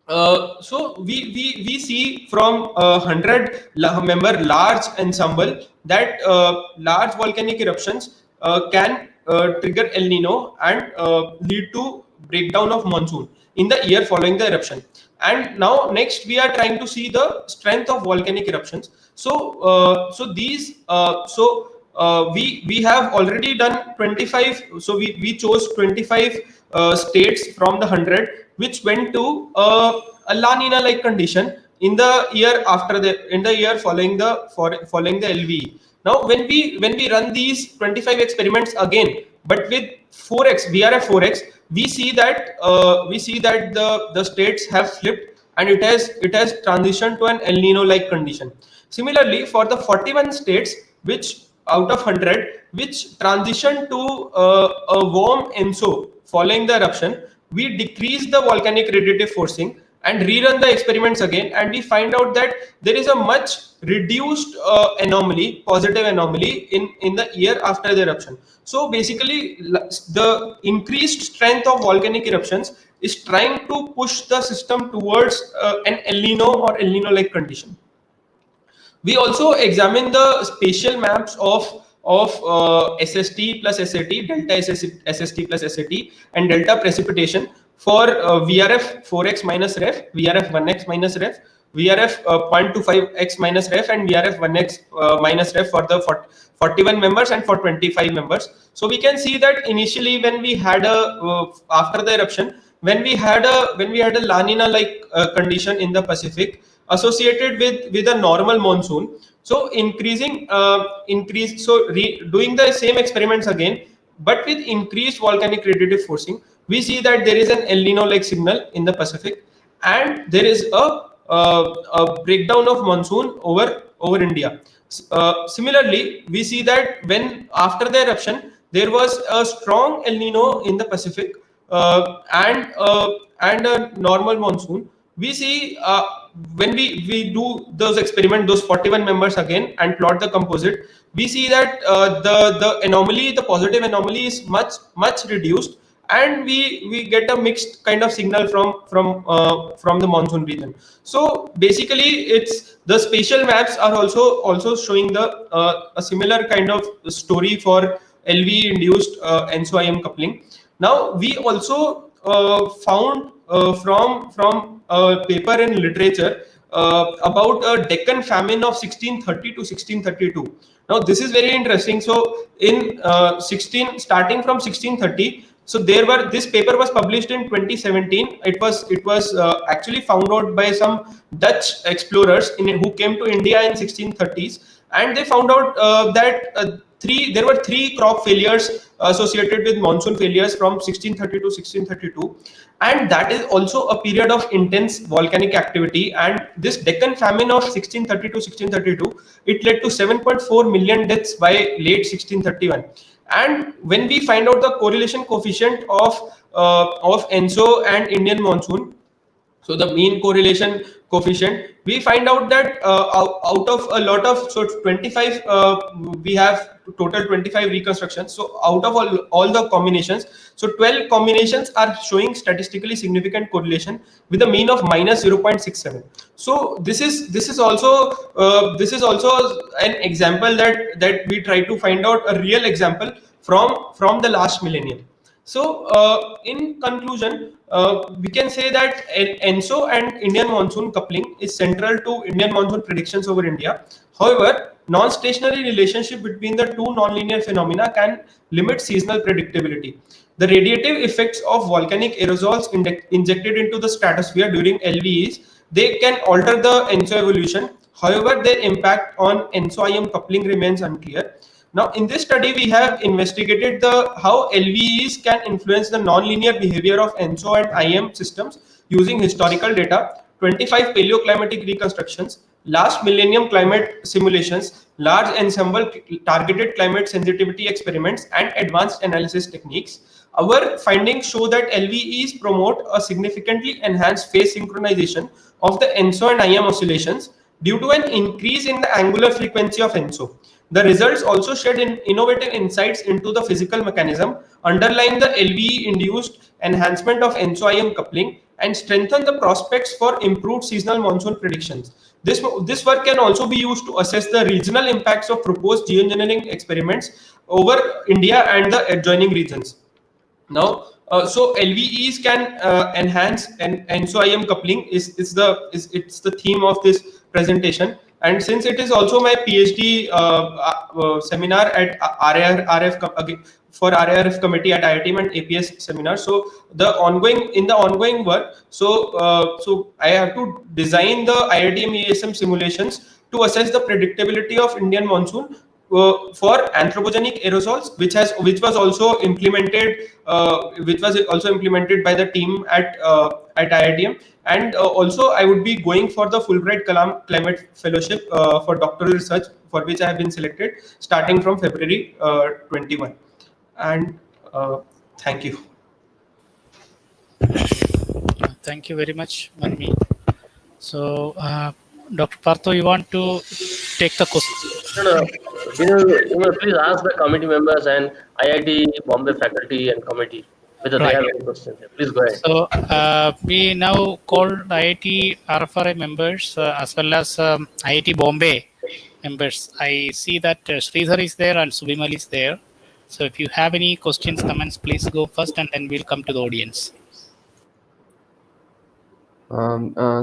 we see from 100 member large ensemble that large volcanic eruptions can trigger El Nino and lead to breakdown of monsoon in the year following the eruption. And now next we are trying to see the strength of volcanic eruptions. So we have already done 25. So we chose 25 states from the 100 which went to a La Nina like condition in the year following the LVE. Now when we run these 25 experiments again, but with 4x VRF 4x, we see that the states have flipped and it has transitioned to an El Nino like condition. Similarly, for the 41 states which out of 100 which transitioned to a warm ENSO following the eruption, we decrease the volcanic radiative forcing and rerun the experiments again, and we find out that there is a much reduced anomaly, positive anomaly in the year after the eruption. So basically, the increased strength of volcanic eruptions is trying to push the system towards an El Nino or El Nino like condition. We also examine the spatial maps of SST plus SAT, delta SST plus SAT, and delta precipitation for VRF 4x minus ref, VRF 1x minus ref, VRF 0.25x minus ref, and VRF 1x minus ref for the 41 members and for 25 members. So we can see that initially when we had after the eruption, when we had a La Nina like condition in the Pacific associated with a normal monsoon. So doing the same experiments again, but with increased volcanic radiative forcing, we see that there is an El Nino like signal in the Pacific, and there is a breakdown of monsoon over India. Similarly, we see that when after the eruption there was a strong El Nino in the Pacific and a normal monsoon. We see when we do those experiments, those 41 members again, and plot the composite, we see that the positive anomaly is much reduced, and we get a mixed kind of signal from the monsoon region. So basically, it's the spatial maps are also showing a similar kind of story for LV induced ENSO-IM coupling. Now we also found from a paper in literature about a Deccan famine of 1630 to 1632. Now this is very interesting. So in starting from 1630, so this paper was published in 2017. It was actually found out by some Dutch explorers who came to India in 1630s, and they found out that there were 3 crop failures associated with monsoon failures from 1630 to 1632, and that is also a period of intense volcanic activity. And this Deccan famine of 1630 to 1632, it led to 7.4 million deaths by late 1631. And when we find out the correlation coefficient of ENSO and Indian monsoon, So the mean correlation coefficient, we find out that out of a lot of, so 25, we have total 25 reconstructions. So out of all the combinations, so 12 combinations are showing statistically significant correlation with a mean of minus 0.67. So this is also an example that we try to find out a real example from the last millennium. So, in conclusion, we can say that ENSO and Indian monsoon coupling is central to Indian monsoon predictions over India. However, non-stationary relationship between the two nonlinear phenomena can limit seasonal predictability. The radiative effects of volcanic aerosols injected into the stratosphere during LVEs, they can alter the ENSO evolution. However, their impact on ENSO-IM coupling remains unclear. Now, in this study, we have investigated how LVEs can influence the nonlinear behavior of ENSO and IM systems using historical data, 25 paleoclimatic reconstructions, last millennium climate simulations, large ensemble targeted climate sensitivity experiments, and advanced analysis techniques. Our findings show that LVEs promote a significantly enhanced phase synchronization of the ENSO and IM oscillations due to an increase in the angular frequency of ENSO. The results also shed innovative insights into the physical mechanism, underline the LVE-induced enhancement of ENSO-IM coupling, and strengthen the prospects for improved seasonal monsoon predictions. This work can also be used to assess the regional impacts of proposed geoengineering experiments over India and the adjoining regions. Now, so LVEs can enhance, and ENSO-IM coupling is the theme of this presentation. And since it is also my PhD seminar at for RARF committee at IITM and APS seminar, so the ongoing work, so I have to design the IITM ESM simulations to assess the predictability of Indian monsoon for anthropogenic aerosols, which was also implemented by the team at IITM. And also I would be going for the Fulbright Climate Fellowship for doctoral research, for which I have been selected starting from February 21. And thank you. Thank you very much, Manmeet. So, Dr. Partho, you want to take the question? No. You may please ask the committee members and IIT Bombay faculty and committee whether they have any questions. Please go ahead. So, we now call IIT RFRI members as well as IIT Bombay members. I see that Sridhar is there and Subimal is there. So, if you have any questions, comments, please go first, and then we'll come to the audience.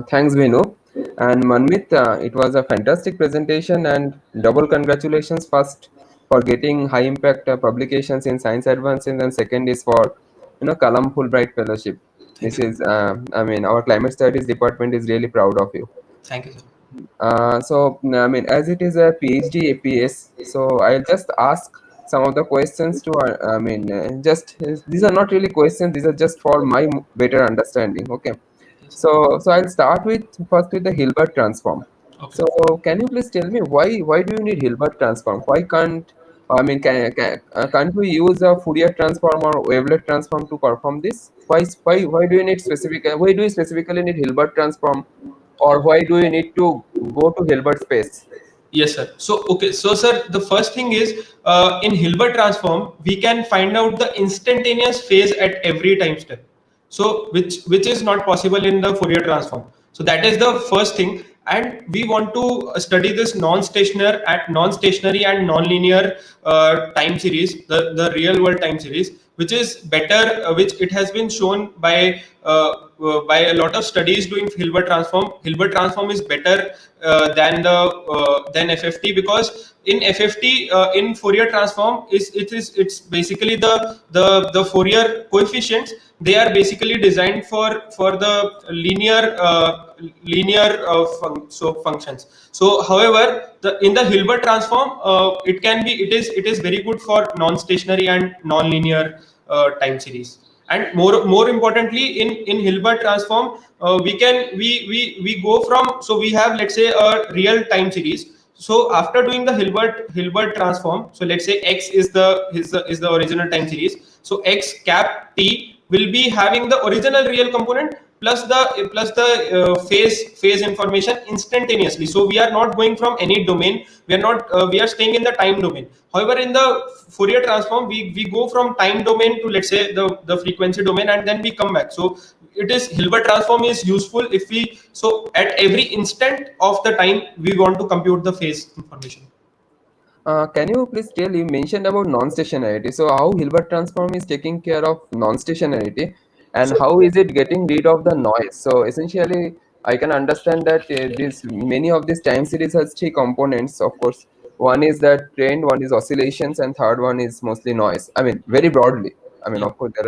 Thanks, Venu. And Manmeet, it was a fantastic presentation, and double congratulations first for getting high impact publications in Science Advances, and second is for Kalam Fulbright Fellowship. This is, our climate studies department is really proud of you. Thank you, sir. So, as it is a PhD APS, so I'll just ask some of the questions to, these are not really questions, these are just for my better understanding. Okay. So I'll start first with the Hilbert transform. Okay. So can you please tell me why do you need Hilbert transform? Why can't we use a Fourier transform or wavelet transform to perform this? Why do you need why do you specifically need Hilbert transform, or why do you need to go to Hilbert space? Yes, sir. So, okay. So, sir, the first thing is in Hilbert transform, we can find out the instantaneous phase at every time step. So, which is not possible in the Fourier transform. So that is the first thing. And we want to study this non-stationary and non-linear time series, the real world time series, which is better, which it has been shown by a lot of studies doing Hilbert transform. Hilbert transform is better than FFT, because in FFT, in Fourier transform, it's basically the Fourier coefficients. They are basically designed for the linear functions. So, however, in the Hilbert transform, it is very good for non-stationary and non-linear time series. And more importantly, in Hilbert transform, we go from, so we have, let's say, a real time series. So after doing the Hilbert transform, so let's say X is the original time series. So X cap T will be having the original real component plus the phase information instantaneously. So we are not going from any domain. We are not we are staying in the time domain. However, in the Fourier transform, we go from time domain to, let's say, the frequency domain, and then we come back. So it is Hilbert transform is useful if we, so at every instant of the time we want to compute the phase information. Can you please tell, you mentioned about non-stationarity. So how Hilbert transform is taking care of non-stationarity, and So how is it getting rid of the noise? So essentially, I can understand that this many of these time series has three components. Of course, one is that trend, one is oscillations, and third one is mostly noise. I mean, very broadly. I mean, yeah, of course, yeah,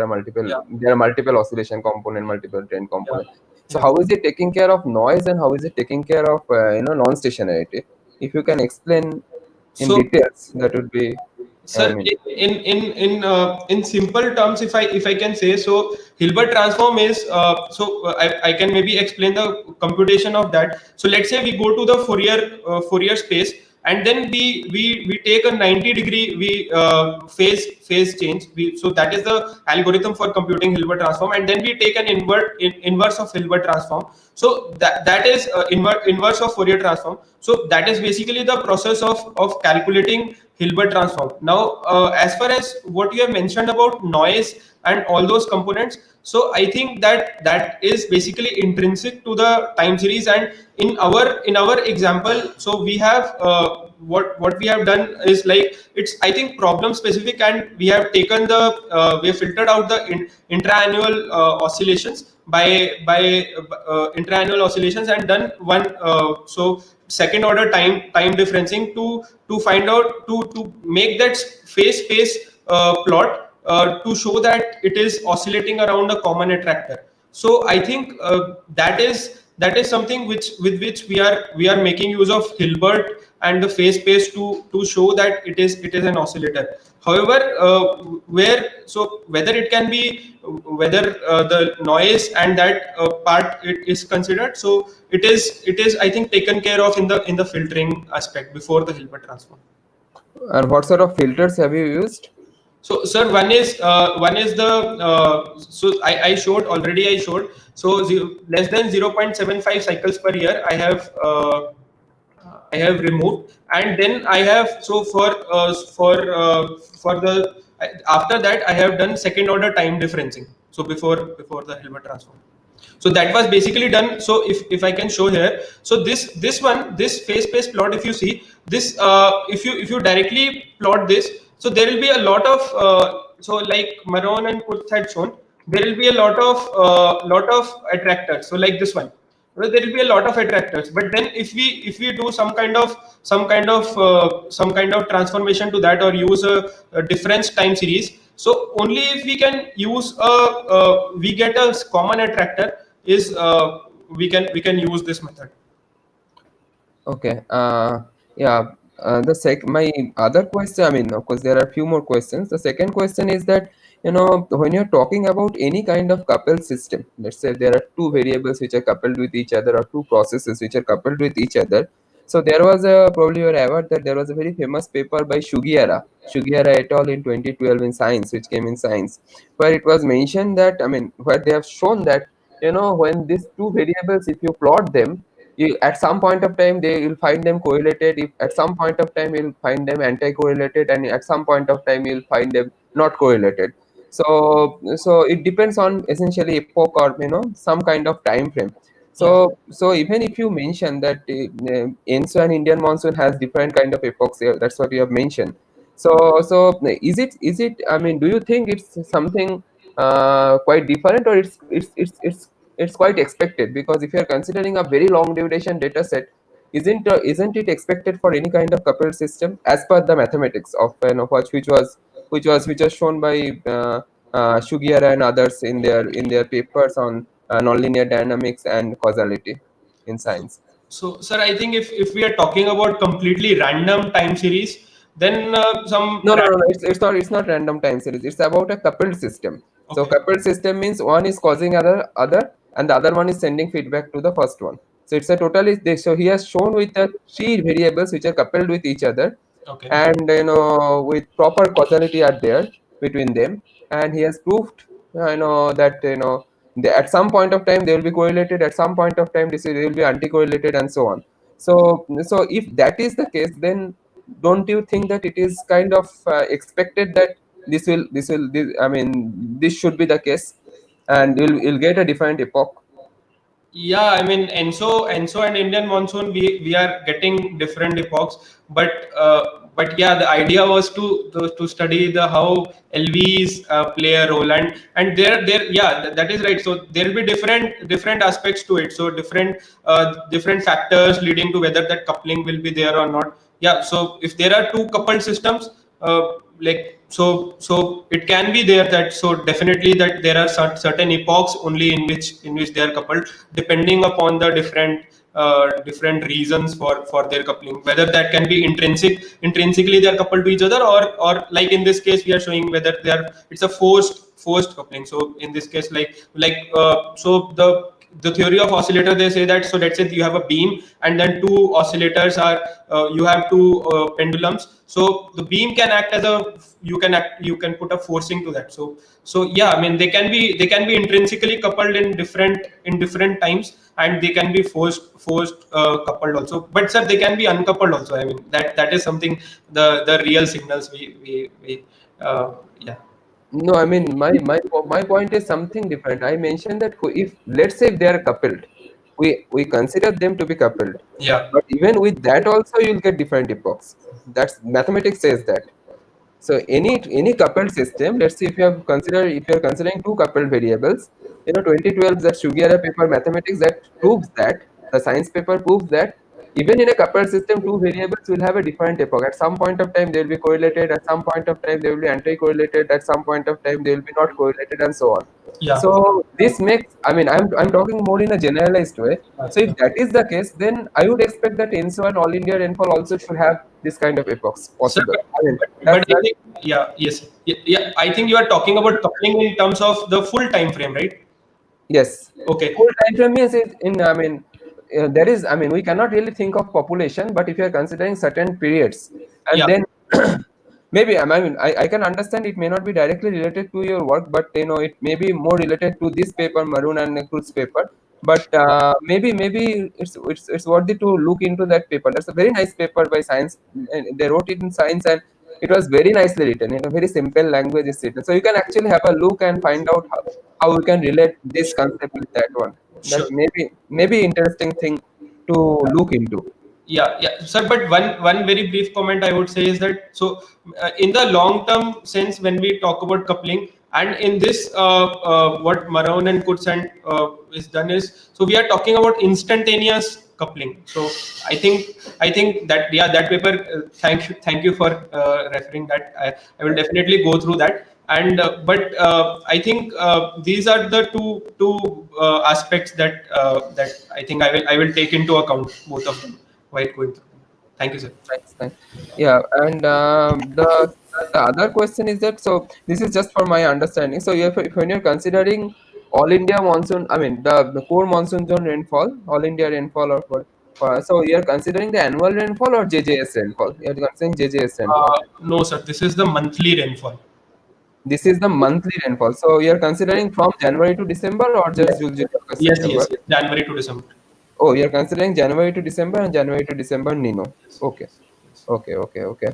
there are multiple oscillation component, multiple trend yeah, component. So yeah. how is it taking care of noise, and how is it taking care of non-stationarity? If you can explain in So, details, that would be, I sir, mean, in simple terms, if I can say so, Hilbert transform is I can maybe explain the computation of that. So let's say we go to the Fourier space, and then we take a 90-degree phase change. So that is the algorithm for computing Hilbert transform, and then we take an inverse of Hilbert transform. So that is inverse of Fourier transform. So that is basically the process of calculating Hilbert transform. Now, as far as what you have mentioned about noise and all those components, so I think that is basically intrinsic to the time series. And in our example, so we have what we have done is, like, it's, I think, problem specific, and we have taken the we have filtered out the intra-annual oscillations by intra-annual oscillations, and done one second order time differencing to find out, to make that phase space plot to show that it is oscillating around a common attractor. So I think that is something with which we are making use of Hilbert and the phase space to show that it is an oscillator. However, whether it can be, whether the noise and that part it is considered, so it is, I think, taken care of in the filtering aspect before the Hilbert transform. and what sort of filters have you used? So, sir, one is the I showed already. I showed, so less than 0.75 cycles per year. I have removed, and then I have, so for the after that I have done second order time differencing. So before the Hilbert transform. So that was basically done. So if I can show here, so this phase space plot, if you see this, if you directly plot this, so there will be a lot of so like Maron and Kurtz had shown, there will be a lot of attractors. So like this one, well, there will be a lot of attractors. But then if we do some kind of transformation to that, or use a difference time series, so only if we can use we get a common attractor, is we can use this method. Okay. Yeah. My other question, I mean, of course, there are a few more questions. The second question is that, when you're talking about any kind of coupled system, let's say there are two variables which are coupled with each other, or two processes which are coupled with each other. So there was probably you're aware that there was a very famous paper by Sugiura et al. In 2012 in Science, which came in Science, where it was mentioned that, I mean, where they have shown that, when these two variables, if you plot them, at some point of time they will find them correlated, if at some point of time you'll find them anti-correlated, and at some point of time you'll find them not correlated. So it depends on essentially epoch, or some kind of time frame. Yeah. So even if you mention that ENSO and Indian monsoon has different kind of epochs, that's what you have mentioned. So is it, I mean, do you think it's something quite different, or it's quite expected? Because if you're considering a very long duration data set, isn't it expected for any kind of coupled system, as per the mathematics of, which was shown by Sugiura and others in their papers on nonlinear dynamics and causality in Science? So, sir, I think if we are talking about completely random time series, then some No, no, no, no. It's not random time series. It's about a coupled system. So okay. coupled system means one is causing other, and the other one is sending feedback to the first one. So it's a totally. So he has shown with the three variables which are coupled with each other, Okay. and with proper causality are there between them, and he has proved that At some point of time they will be correlated, at some point of time they will be anti-correlated, and so on. So if that is the case, then don't you think that it is kind of expected that this should be the case, and you'll get a different epoch? Yeah, I mean, ENSO and Indian monsoon, we are getting different epochs, but yeah, the idea was to study the how LVs play a role, and there yeah, that is right. So there will be different aspects to it. So different factors leading to whether that coupling will be there or not. Yeah, so if there are two coupled systems, so it can be there, that so definitely that there are certain epochs only in which they are coupled, depending upon the different reasons for their coupling, whether that can be intrinsically they are coupled to each other, or like in this case we are showing whether they are, it's a forced coupling. So in this case, so the theory of oscillator, they say that, so let's say you have a beam and then two oscillators are, you have two pendulums, so the beam can act as a, you can put a forcing to that. So yeah, I mean, they can be intrinsically coupled in different times, and they can be forced coupled also, but sir, they can be uncoupled also. I mean, that is something, the real signals we yeah. No, I mean, my point is something different. I mentioned that if, let's say, if they are coupled, we consider them to be coupled, Yeah. but even with that also you'll get different epochs. That's mathematics says that. So any coupled system, let's see, if you're considering two coupled variables, 2012 that Sugiura paper mathematics that proves that, the science paper proves that even in a coupled system, two variables will have a different epoch. At some point of time they will be correlated, at some point of time they will be anti-correlated, at some point of time they will be not correlated, and so on. Yeah. So this makes, I mean, I'm talking more in a generalized way. So if that is the case, then I would expect that ENSO and All India rainfall also should have this kind of epochs Sir, possible. I mean, but I that's think, yeah, yes, yeah, I think you are talking about coupling in terms of the full time frame, right? yes. Okay. Full time frame means I mean, there is, I mean, we cannot really think of population, but if you are considering certain periods, and Yeah. then maybe, I mean, I can understand it may not be directly related to your work, but it may be more related to this paper, Maroon and Cruz's paper. But maybe it's worthy to look into that paper. That's a very nice paper by Science, and they wrote it in Science, and it was very nicely written in a very simple language. Is written, so you can actually have a look and find out how we can relate this concept with that one. That Sure. maybe interesting thing to look into. Yeah, sir. But one very brief comment I would say is that, so in the long term sense, when we talk about coupling, and in this what Maroon and Kurtz and is done is, so we are talking about instantaneous coupling. So I think that, yeah, that paper. Thank you for referring that. I will definitely go through that. And but I think these are the two aspects that I think I will take into account, both of them, while going through. Thank you, sir. Thanks, thanks. Yeah, and the other question is that, so this is just for my understanding. So if when you're considering all India monsoon, I mean the core monsoon zone rainfall, all India rainfall, or so you're considering the annual rainfall or JJS rainfall? You're considering JJS rainfall. No, sir. This is the monthly rainfall. This is the monthly rainfall. So you're considering from January to December or just Yes. June, July, August, Yes, September? yes, yes. January to December. Oh, you're considering January to December and January to December Nino. Okay. Okay.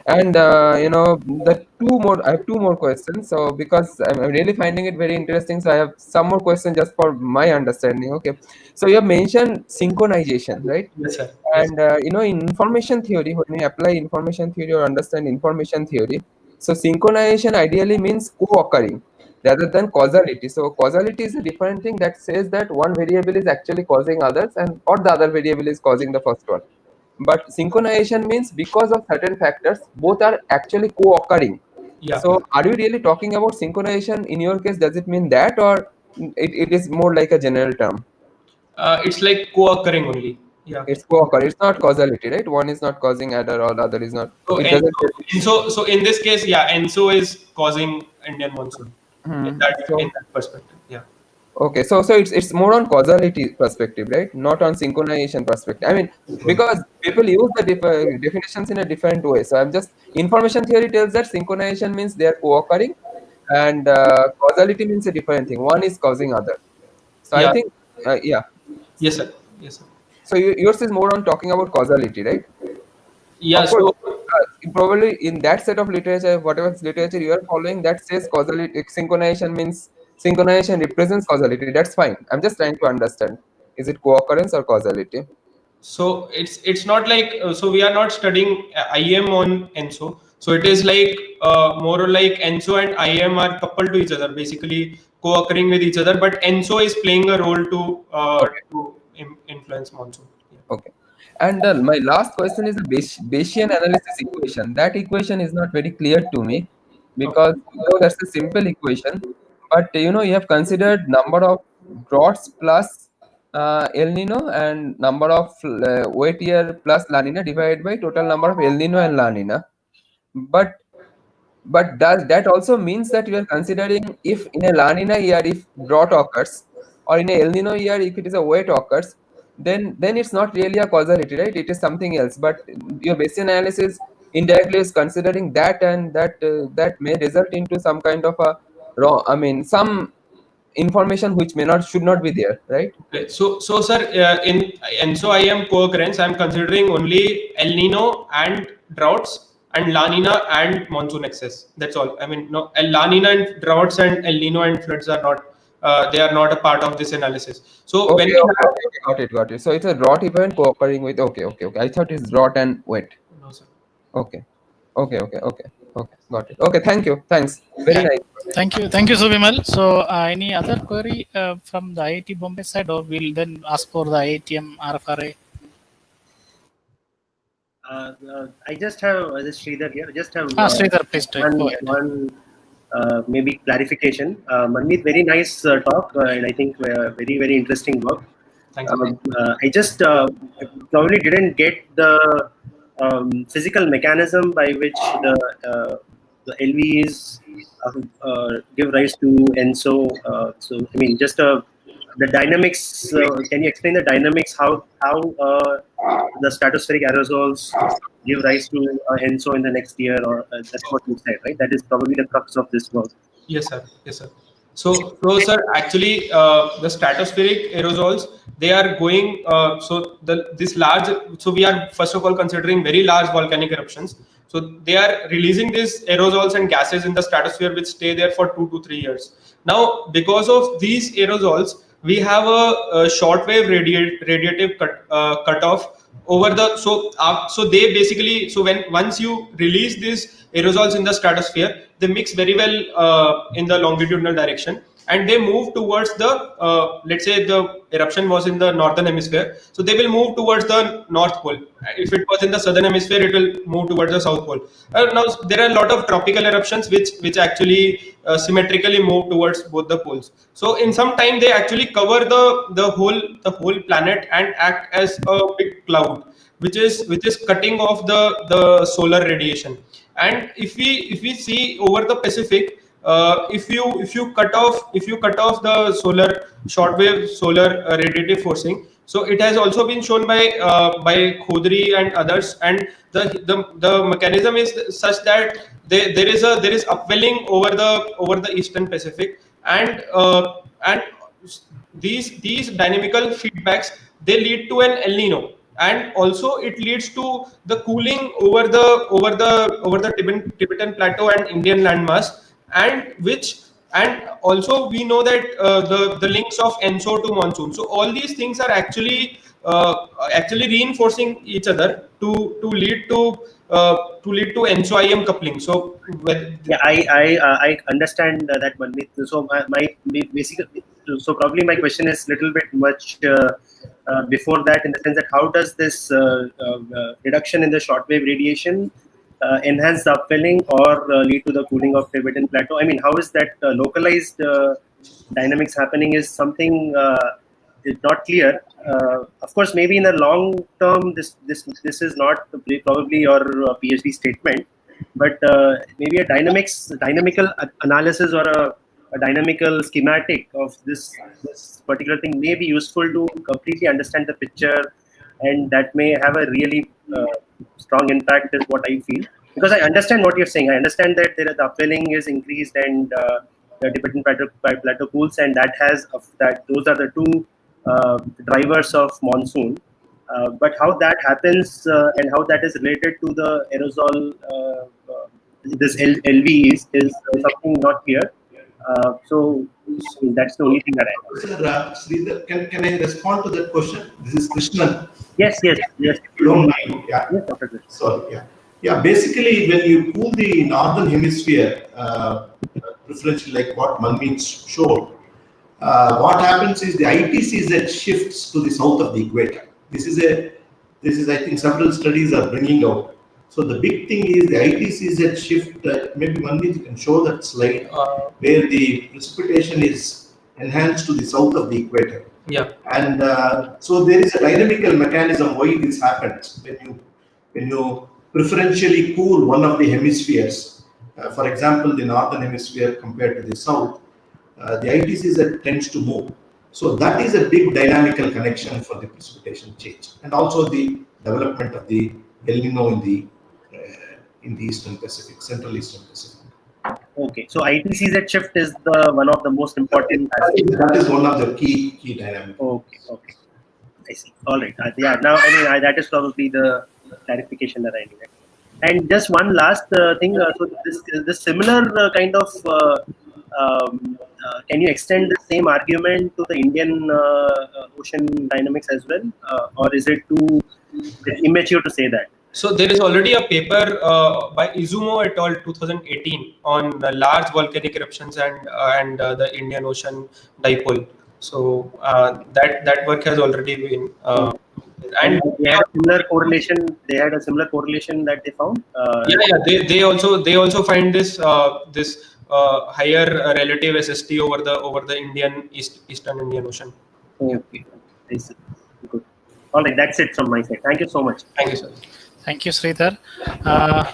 And the two more, I have two more questions. So because I'm really finding it very interesting, so I have some more questions just for my understanding. Okay. So you have mentioned synchronization, right? Yes, sir. Yes. And in information theory, when we apply information theory or understand information theory, so synchronization ideally means co-occurring rather than causality. So causality is a different thing that says that one variable is actually causing others, and or the other variable is causing the first one. But synchronization means because of certain factors, both are actually co-occurring. Yeah. So are you really talking about synchronization in your case? Does it mean that, or it is more like a general term? It's like co-occurring only. Yeah. It's co-occur. It's not causality, right? One is not causing other, or the other is not. So It and doesn't. so in this case, yeah, ENSO is causing Indian monsoon in Hmm. that So in that perspective. Yeah. okay, so it's more on causality perspective, right? Not on synchronization perspective. I mean, because people use the definitions in a different way. So I'm just, information theory tells that synchronization means they are co-occurring, and causality means a different thing. One is causing other. So I Yeah. think, yeah. Yes, sir. Yes, sir. So yours is more on talking about causality, right? Yeah. Of course, So probably in that set of literature, whatever literature you are following, that says causality, synchronization means synchronization represents causality. That's fine. I'm just trying to understand. Is it co-occurrence or causality? so it's not like so we are not studying IM on ENSO. So it is like more like ENSO and IM are coupled to each other, basically co-occurring with each other. But ENSO is playing a role Okay. to influence monsoon. Yeah. Okay. And my last question is the Bayesian analysis equation. That equation is not very clear to me Okay. because though that's a simple equation, but you have considered number of droughts plus El Nino and number of wet year plus La Nina divided by total number of El Nino and La Nina. But does that also means that you are considering if in a La Nina year if drought occurs, or in a El Nino year if it is a wet occurs, then it's not really a causality, right? It is something else. But your Bayesian analysis indirectly is considering that, and that may result into some kind of a wrong. I mean, some information which may not should not be there, right? Okay. So sir, in and so I am co-occurrence. I'm considering only El Nino and droughts and La Nina and monsoon excess. That's all. I mean, no, La Nina and droughts and El Nino and floods are not. They are not a part of this analysis. So when Okay, we okay, have okay, okay, got it. So it's a drought event co-occurring with okay. I thought it's drought and wet. no, sir. Okay. Okay. Got it. Okay. Thank you. Thanks. Very Yeah. nice. Thank you, Subimal. So, any other query from the IIT Bombay side, or we'll then ask for the IITM RFRA? I just have this Sridhar here. I just have Sridhar, please go ahead. one maybe clarification. Manmeet, very nice talk, and I think very interesting work. Thank you. I just probably didn't get the physical mechanism by which the LVs give rise to ENSO. So I mean, just the dynamics. Can you explain the dynamics? How the stratospheric aerosols give rise to ENSO in the next year, or that's what you said, right? That is probably the crux of this work. Yes, sir. Yes, sir. So sir, actually, the stratospheric aerosols, they are going. This large. So we are first of all considering very large volcanic eruptions. So they are releasing these aerosols and gases in the stratosphere, which stay there for 2 to 3 years. Now, because of these aerosols, we have a shortwave radiative cutoff over the so they basically when once you release these aerosols in the stratosphere, they mix very well in the longitudinal direction, and they move towards the let's say the eruption was in the northern hemisphere, so they will move towards the north pole. If it was in the southern hemisphere, it will move towards the south pole. Now there are a lot of tropical eruptions which actually symmetrically move towards both the poles. So in some time they actually cover the whole planet and act as a big cloud, which is cutting off the solar radiation. And if we see over the Pacific, if you cut off the shortwave solar radiative forcing, so it has also been shown by Khodri and others, and the mechanism is such that there is upwelling over the eastern Pacific, and these dynamical feedbacks, they lead to an El Nino, and also it leads to the cooling over the Tibetan plateau and Indian landmass, and also we know that the links of ENSO to monsoon. So all these things are actually reinforcing each other to lead to ENSO IM coupling. So Yeah, I understand that, Manmeet. So basically, so probably my question is little bit much before that, in the sense that how does this reduction in the shortwave radiation enhance the upwelling or lead to the cooling of Tibetan plateau? I mean, how is that localized dynamics happening? Is something is not clear. Of course, maybe in the long term, this is not probably your PhD statement, but maybe a dynamical analysis or a dynamical schematic of this particular thing may be useful to completely understand the picture, and that may have a really strong impact, is what I feel. Because I understand what you're saying. I understand that the upwelling is increased and the dependent plateau cools, and that has that those are the two drivers of monsoon. But how that happens and how that is related to the aerosol, this LV is something not clear. So that's the only thing that I know. Sir, Sridhar, can I respond to that question? This is Krishnan. Yes. If you don't mind. Yeah. Yes, Dr. Krishnan. Sorry. Yeah. Yeah. Basically, when you cool the northern hemisphere, preferentially like what Manmeet showed, what happens is the ITCZ shifts to the south of the equator. This is I think several studies are bringing out. So the big thing is the ITCZ shift. Maybe Manmeet can show that slide where the precipitation is enhanced to the south of the equator. Yeah. And so there is a dynamical mechanism why this happens when you preferentially cool one of the hemispheres. For example, the northern hemisphere compared to the south, the ITCZ tends to move. So that is a big dynamical connection for the precipitation change, and also the development of the El Nino in the Eastern Pacific, Central Eastern Pacific. Okay, so ITCZ shift is the one of the most important aspects. That is one of the key dynamics. Okay, I see. All right. Yeah. Now, that is probably the clarification that I needed. And just one last thing. So this similar kind of can you extend the same argument to the Indian ocean dynamics as well, or is it too immature to say that? So there is already a paper by Izumo et al. 2018 on large volcanic eruptions and the Indian Ocean dipole. So that work has already been and they had a similar correlation. They had a similar correlation that they found. They also find this higher relative SST over the Eastern Indian Ocean. Okay, I see. Good. All right, that's it from my side. Thank you so much. Thank you, sir. Thank you, Sridhar.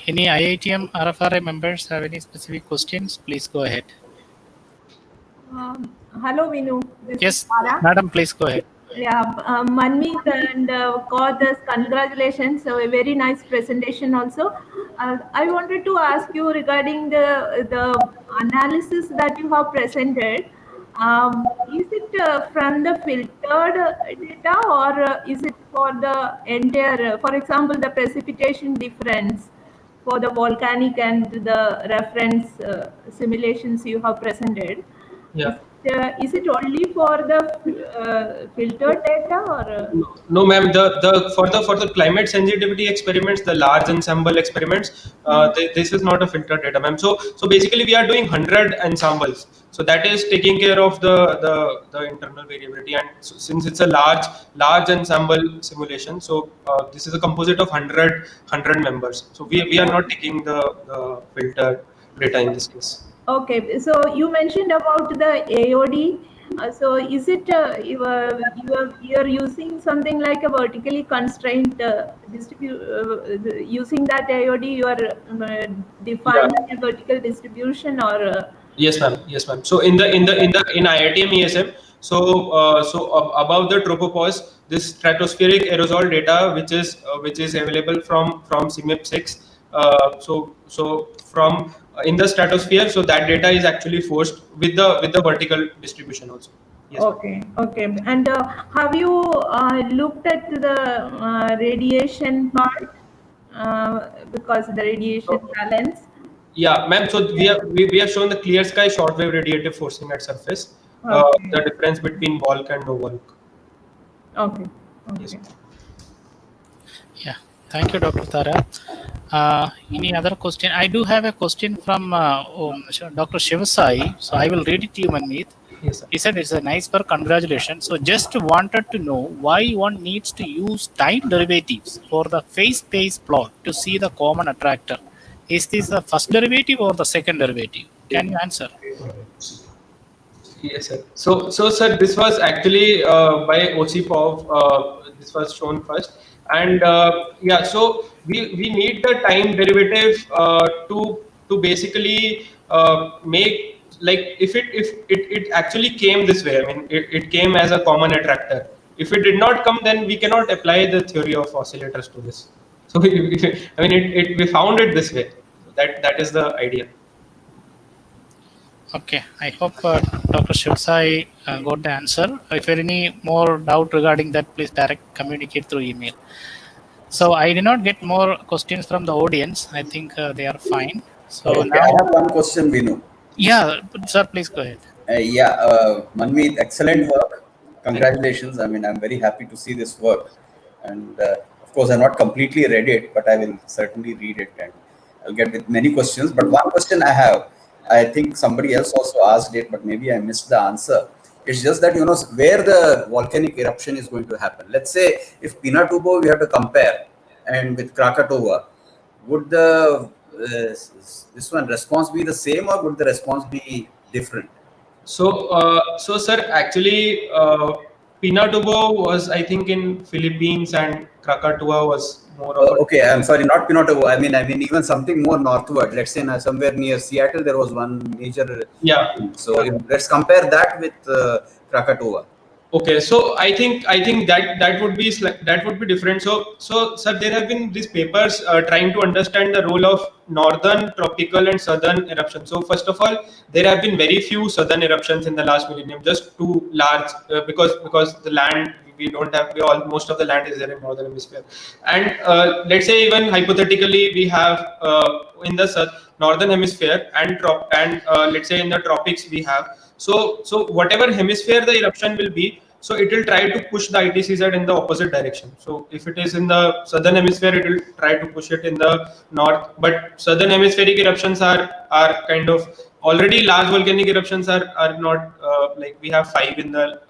Any IITM RFRA members have any specific questions? Please go ahead. Hello, Vinu. Yes, madam, please go ahead. Yeah, Manmeet and Kaudas, congratulations. So a very nice presentation also. I wanted to ask you regarding the analysis that you have presented. Is it from the filtered data or is it for the entire, for example, the precipitation difference for the volcanic and the reference simulations you have presented? Yeah. Is it only for the filtered data or? No, ma'am. For the climate sensitivity experiments, the large ensemble experiments, this is not a filtered data, ma'am. So basically, we are doing 100 ensembles. So that is taking care of the internal variability, and so since it's a large ensemble simulation, so this is a composite of 100 members. So we are not taking the filtered data in this case. Okay, so you mentioned about the AOD. So is it you are using something like a vertically constrained using that AOD you are defining a vertical distribution or? Yes, ma'am. So in IITM ESM, so above the tropopause, this stratospheric aerosol data, which is available from CMIP 6. So from in the stratosphere, so that data is actually forced with the vertical distribution also. Yes, okay. And have you looked at the radiation part because the radiation balance? Yeah, ma'am. So we have shown the clear sky shortwave radiative forcing at surface. Okay. The difference between bulk and no bulk. Okay. Yes. Yeah, thank you, Dr. Tara. Any other question? I do have a question from Dr. Shivasai. So I will read it to you, Manmeet. Yes, sir. He said it's a nice work, congratulations. So just wanted to know why one needs to use time derivatives for the phase space plot to see the common attractor. Is this the first derivative or the second derivative? Can you answer? Yes, sir. So sir, this was actually by OCPOV. This was shown first, and yeah. So we need the time derivative to basically make, like, if it actually came this way. I mean, it came as a common attractor. If it did not come, then we cannot apply the theory of oscillators to this. So I mean, we found it this way. That is the idea. Okay, I hope Dr. Shivsai got the answer. If there any more doubt regarding that, please direct communicate through email. So I did not get more questions from the audience. I think they are fine. So Okay, I now, have one question, Vinu. yeah, sir, please go ahead. Manmeet, excellent work. Thank you. Congratulations. I mean, I'm very happy to see this work. And of course, I've not completely read it, but I will certainly read it and I'll get with many questions. But one question I have, I think somebody else also asked it, but maybe I missed the answer. It's just that, where the volcanic eruption is going to happen. Let's say if Pinatubo we have to compare and with Krakatoa, would the this one response be the same or would the response be different? So sir, actually, Pinatubo was, I think, in Philippines, and Krakatoa was more of okay, I'm sorry, not Pinatubo. I mean, even something more northward. Let's say somewhere near Seattle, there was one major. Yeah. So let's compare that with Krakatoa. Okay, so I think that would be different. So sir, there have been these papers trying to understand the role of northern tropical and southern eruptions. So first of all, there have been very few southern eruptions in the last millennium, just two large, because the land we don't have, most of the land is there in northern hemisphere. And let's say even hypothetically we have in the northern hemisphere and let's say in the tropics we have. So whatever hemisphere the eruption will be, so it will try to push the ITCZ in the opposite direction. So if it is in the southern hemisphere, it will try to push it in the north. But southern hemispheric eruptions are kind of already large volcanic eruptions are not like we have 5 in the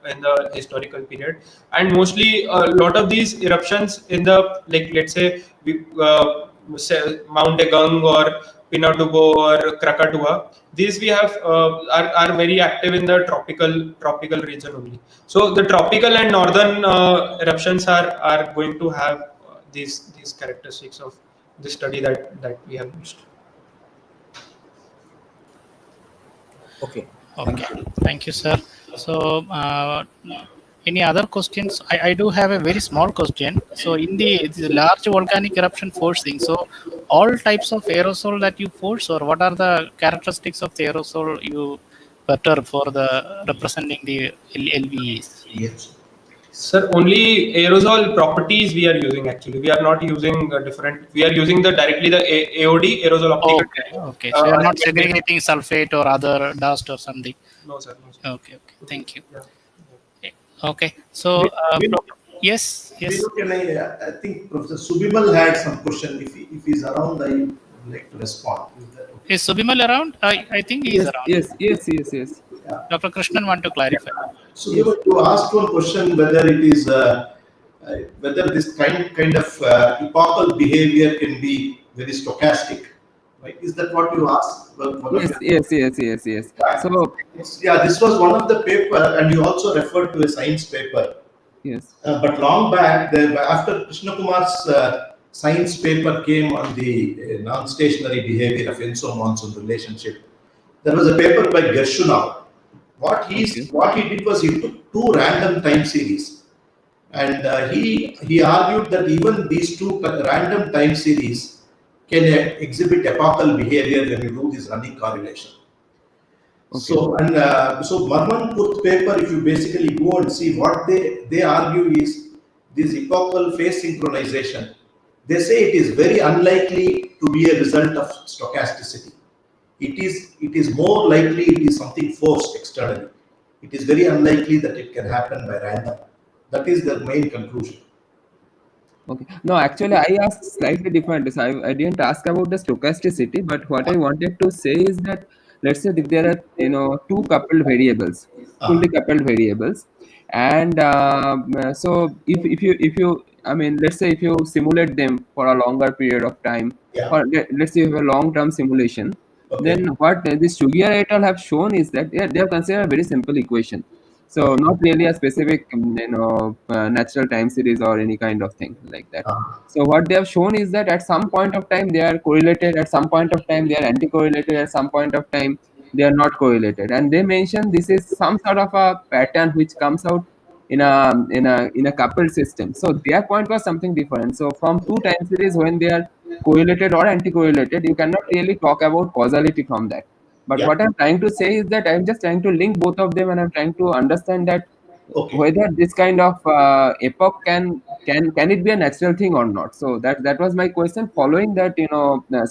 historical period, and mostly a lot of these eruptions in the, like, let's say Mount Degang or Pinatubo or Krakatoa, these we have are very active in the tropical region only. So the tropical and northern eruptions are going to have these characteristics of the study that we have used. Okay. Okay, thank you, sir. So, any other questions? I do have a very small question. So, in the large volcanic eruption forcing, so all types of aerosol that you force, or what are the characteristics of the aerosol you better for the representing the LVEs? Yes. Sir, only aerosol properties we are using. Actually, we are not using different. We are using directly the AOD, aerosol optical. Okay. So you are not segregating sulfate or other dust or something. No, sir. No, sir. Okay. Thank you. Yeah. Okay. So yes. Can I think Professor Subimal had some question. If he's around, I would like to respond. Is Subimal around? I think he is around. Yes. Dr. Krishnan want to clarify. So you asked one question whether it is whether this kind of epochal behavior can be very stochastic, right? Is that what you asked? Yes. So this was one of the paper, and you also referred to a science paper. yes. But long back, after Krishna Kumar's science paper came on the non-stationary behavior of ENSO monsoon relationship, there was a paper by Gershunov. What he did was he took 2 random time series, and he argued that even these 2 random time series can exhibit epochal behavior when you do this running correlation. Okay. So Marmanpur's paper, if you basically go and see what they argue is this epochal phase synchronization. They say it is very unlikely to be a result of stochasticity. It is more likely it is something forced externally. It is very unlikely that it can happen by random. That is the main conclusion. Okay. No, actually, I asked slightly different. So I didn't ask about the stochasticity, but what I wanted to say is that, let's say if there are 2 coupled variables, fully coupled variables, and so if you I mean, let's say if you simulate them for a longer period of time, or let's say you have a long-term simulation, then what this Sugiar et al. Have shown is that they have considered a very simple equation. So not really a specific, natural time series or any kind of thing like that. So what they have shown is that at some point of time they are correlated, at some point of time they are anti-correlated, at some point of time they are not correlated. And they mention this is some sort of a pattern which comes out in a coupled system. So their point was something different. So from two time series, when they are correlated or anti-correlated, you cannot really talk about causality from that. But Yeah. what I'm trying to say is that I'm just trying to link both of them, and I'm trying to understand that Okay. whether this kind of epoch can it be a natural thing or not. So that was my question following that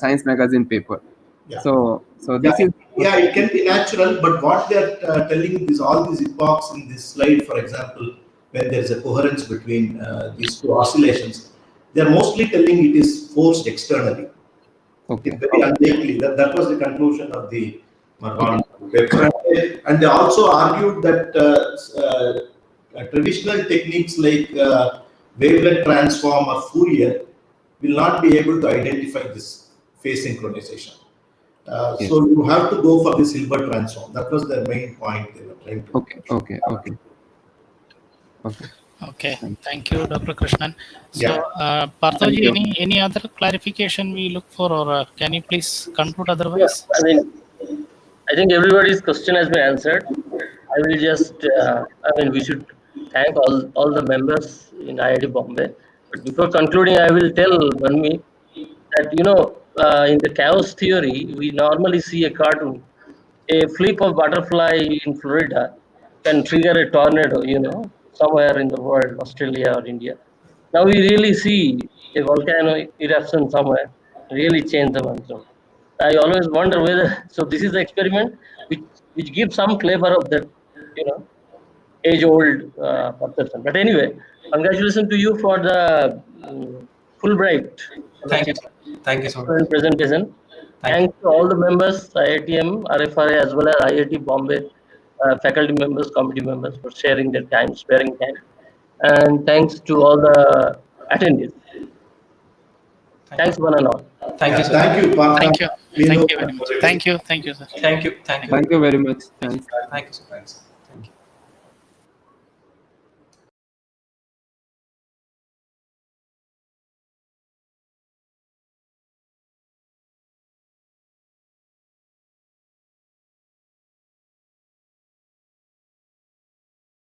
Science magazine paper. Yeah. So Yeah, this is yeah, it can be natural, but what they are telling is all these epochs in this slide, for example, when there is a coherence between these two oscillations, they are mostly telling it is forced externally. okay. It's very unlikely. That was the conclusion of the Okay. Marwan paper. And they also argued that traditional techniques like wavelength transform or Fourier will not be able to identify this phase synchronization. Yes. So you have to go for this Hilbert transform. That was their main point they were trying to. Okay. Okay, thank you, Dr. Krishnan. So, Yeah. Parthoji, Thank you. any other clarification we look for, or can you please conclude Yeah, otherwise? I mean, I think everybody's question has been answered. I will just, we should thank all the members in IIT Bombay. But before concluding, I will tell Manmeet that, in the chaos theory, we normally see a cartoon. A flip of butterfly in Florida can trigger a tornado, somewhere in the world, Australia or India. Now we really see a volcano eruption somewhere, really change the monsoon. I always wonder whether, so this is the experiment which gives some flavor of that, you know, age-old perception. But anyway, congratulations to you for the Fulbright Thank you. fellowship, Thank you so much. excellent presentation. Thank Thanks to all the members, IITM, RFRA, as well as IIT Bombay, faculty members, committee members for sharing their time, sparing time. And thanks to all the attendees. Thanks, one and all. Thank Yeah, you, sir. thank you, Partha. Thank you. We Thank know you very much. everything. Thank you, sir. Thank you. Thank you. Thank you very much. Thanks. Thank you, sir. Thanks.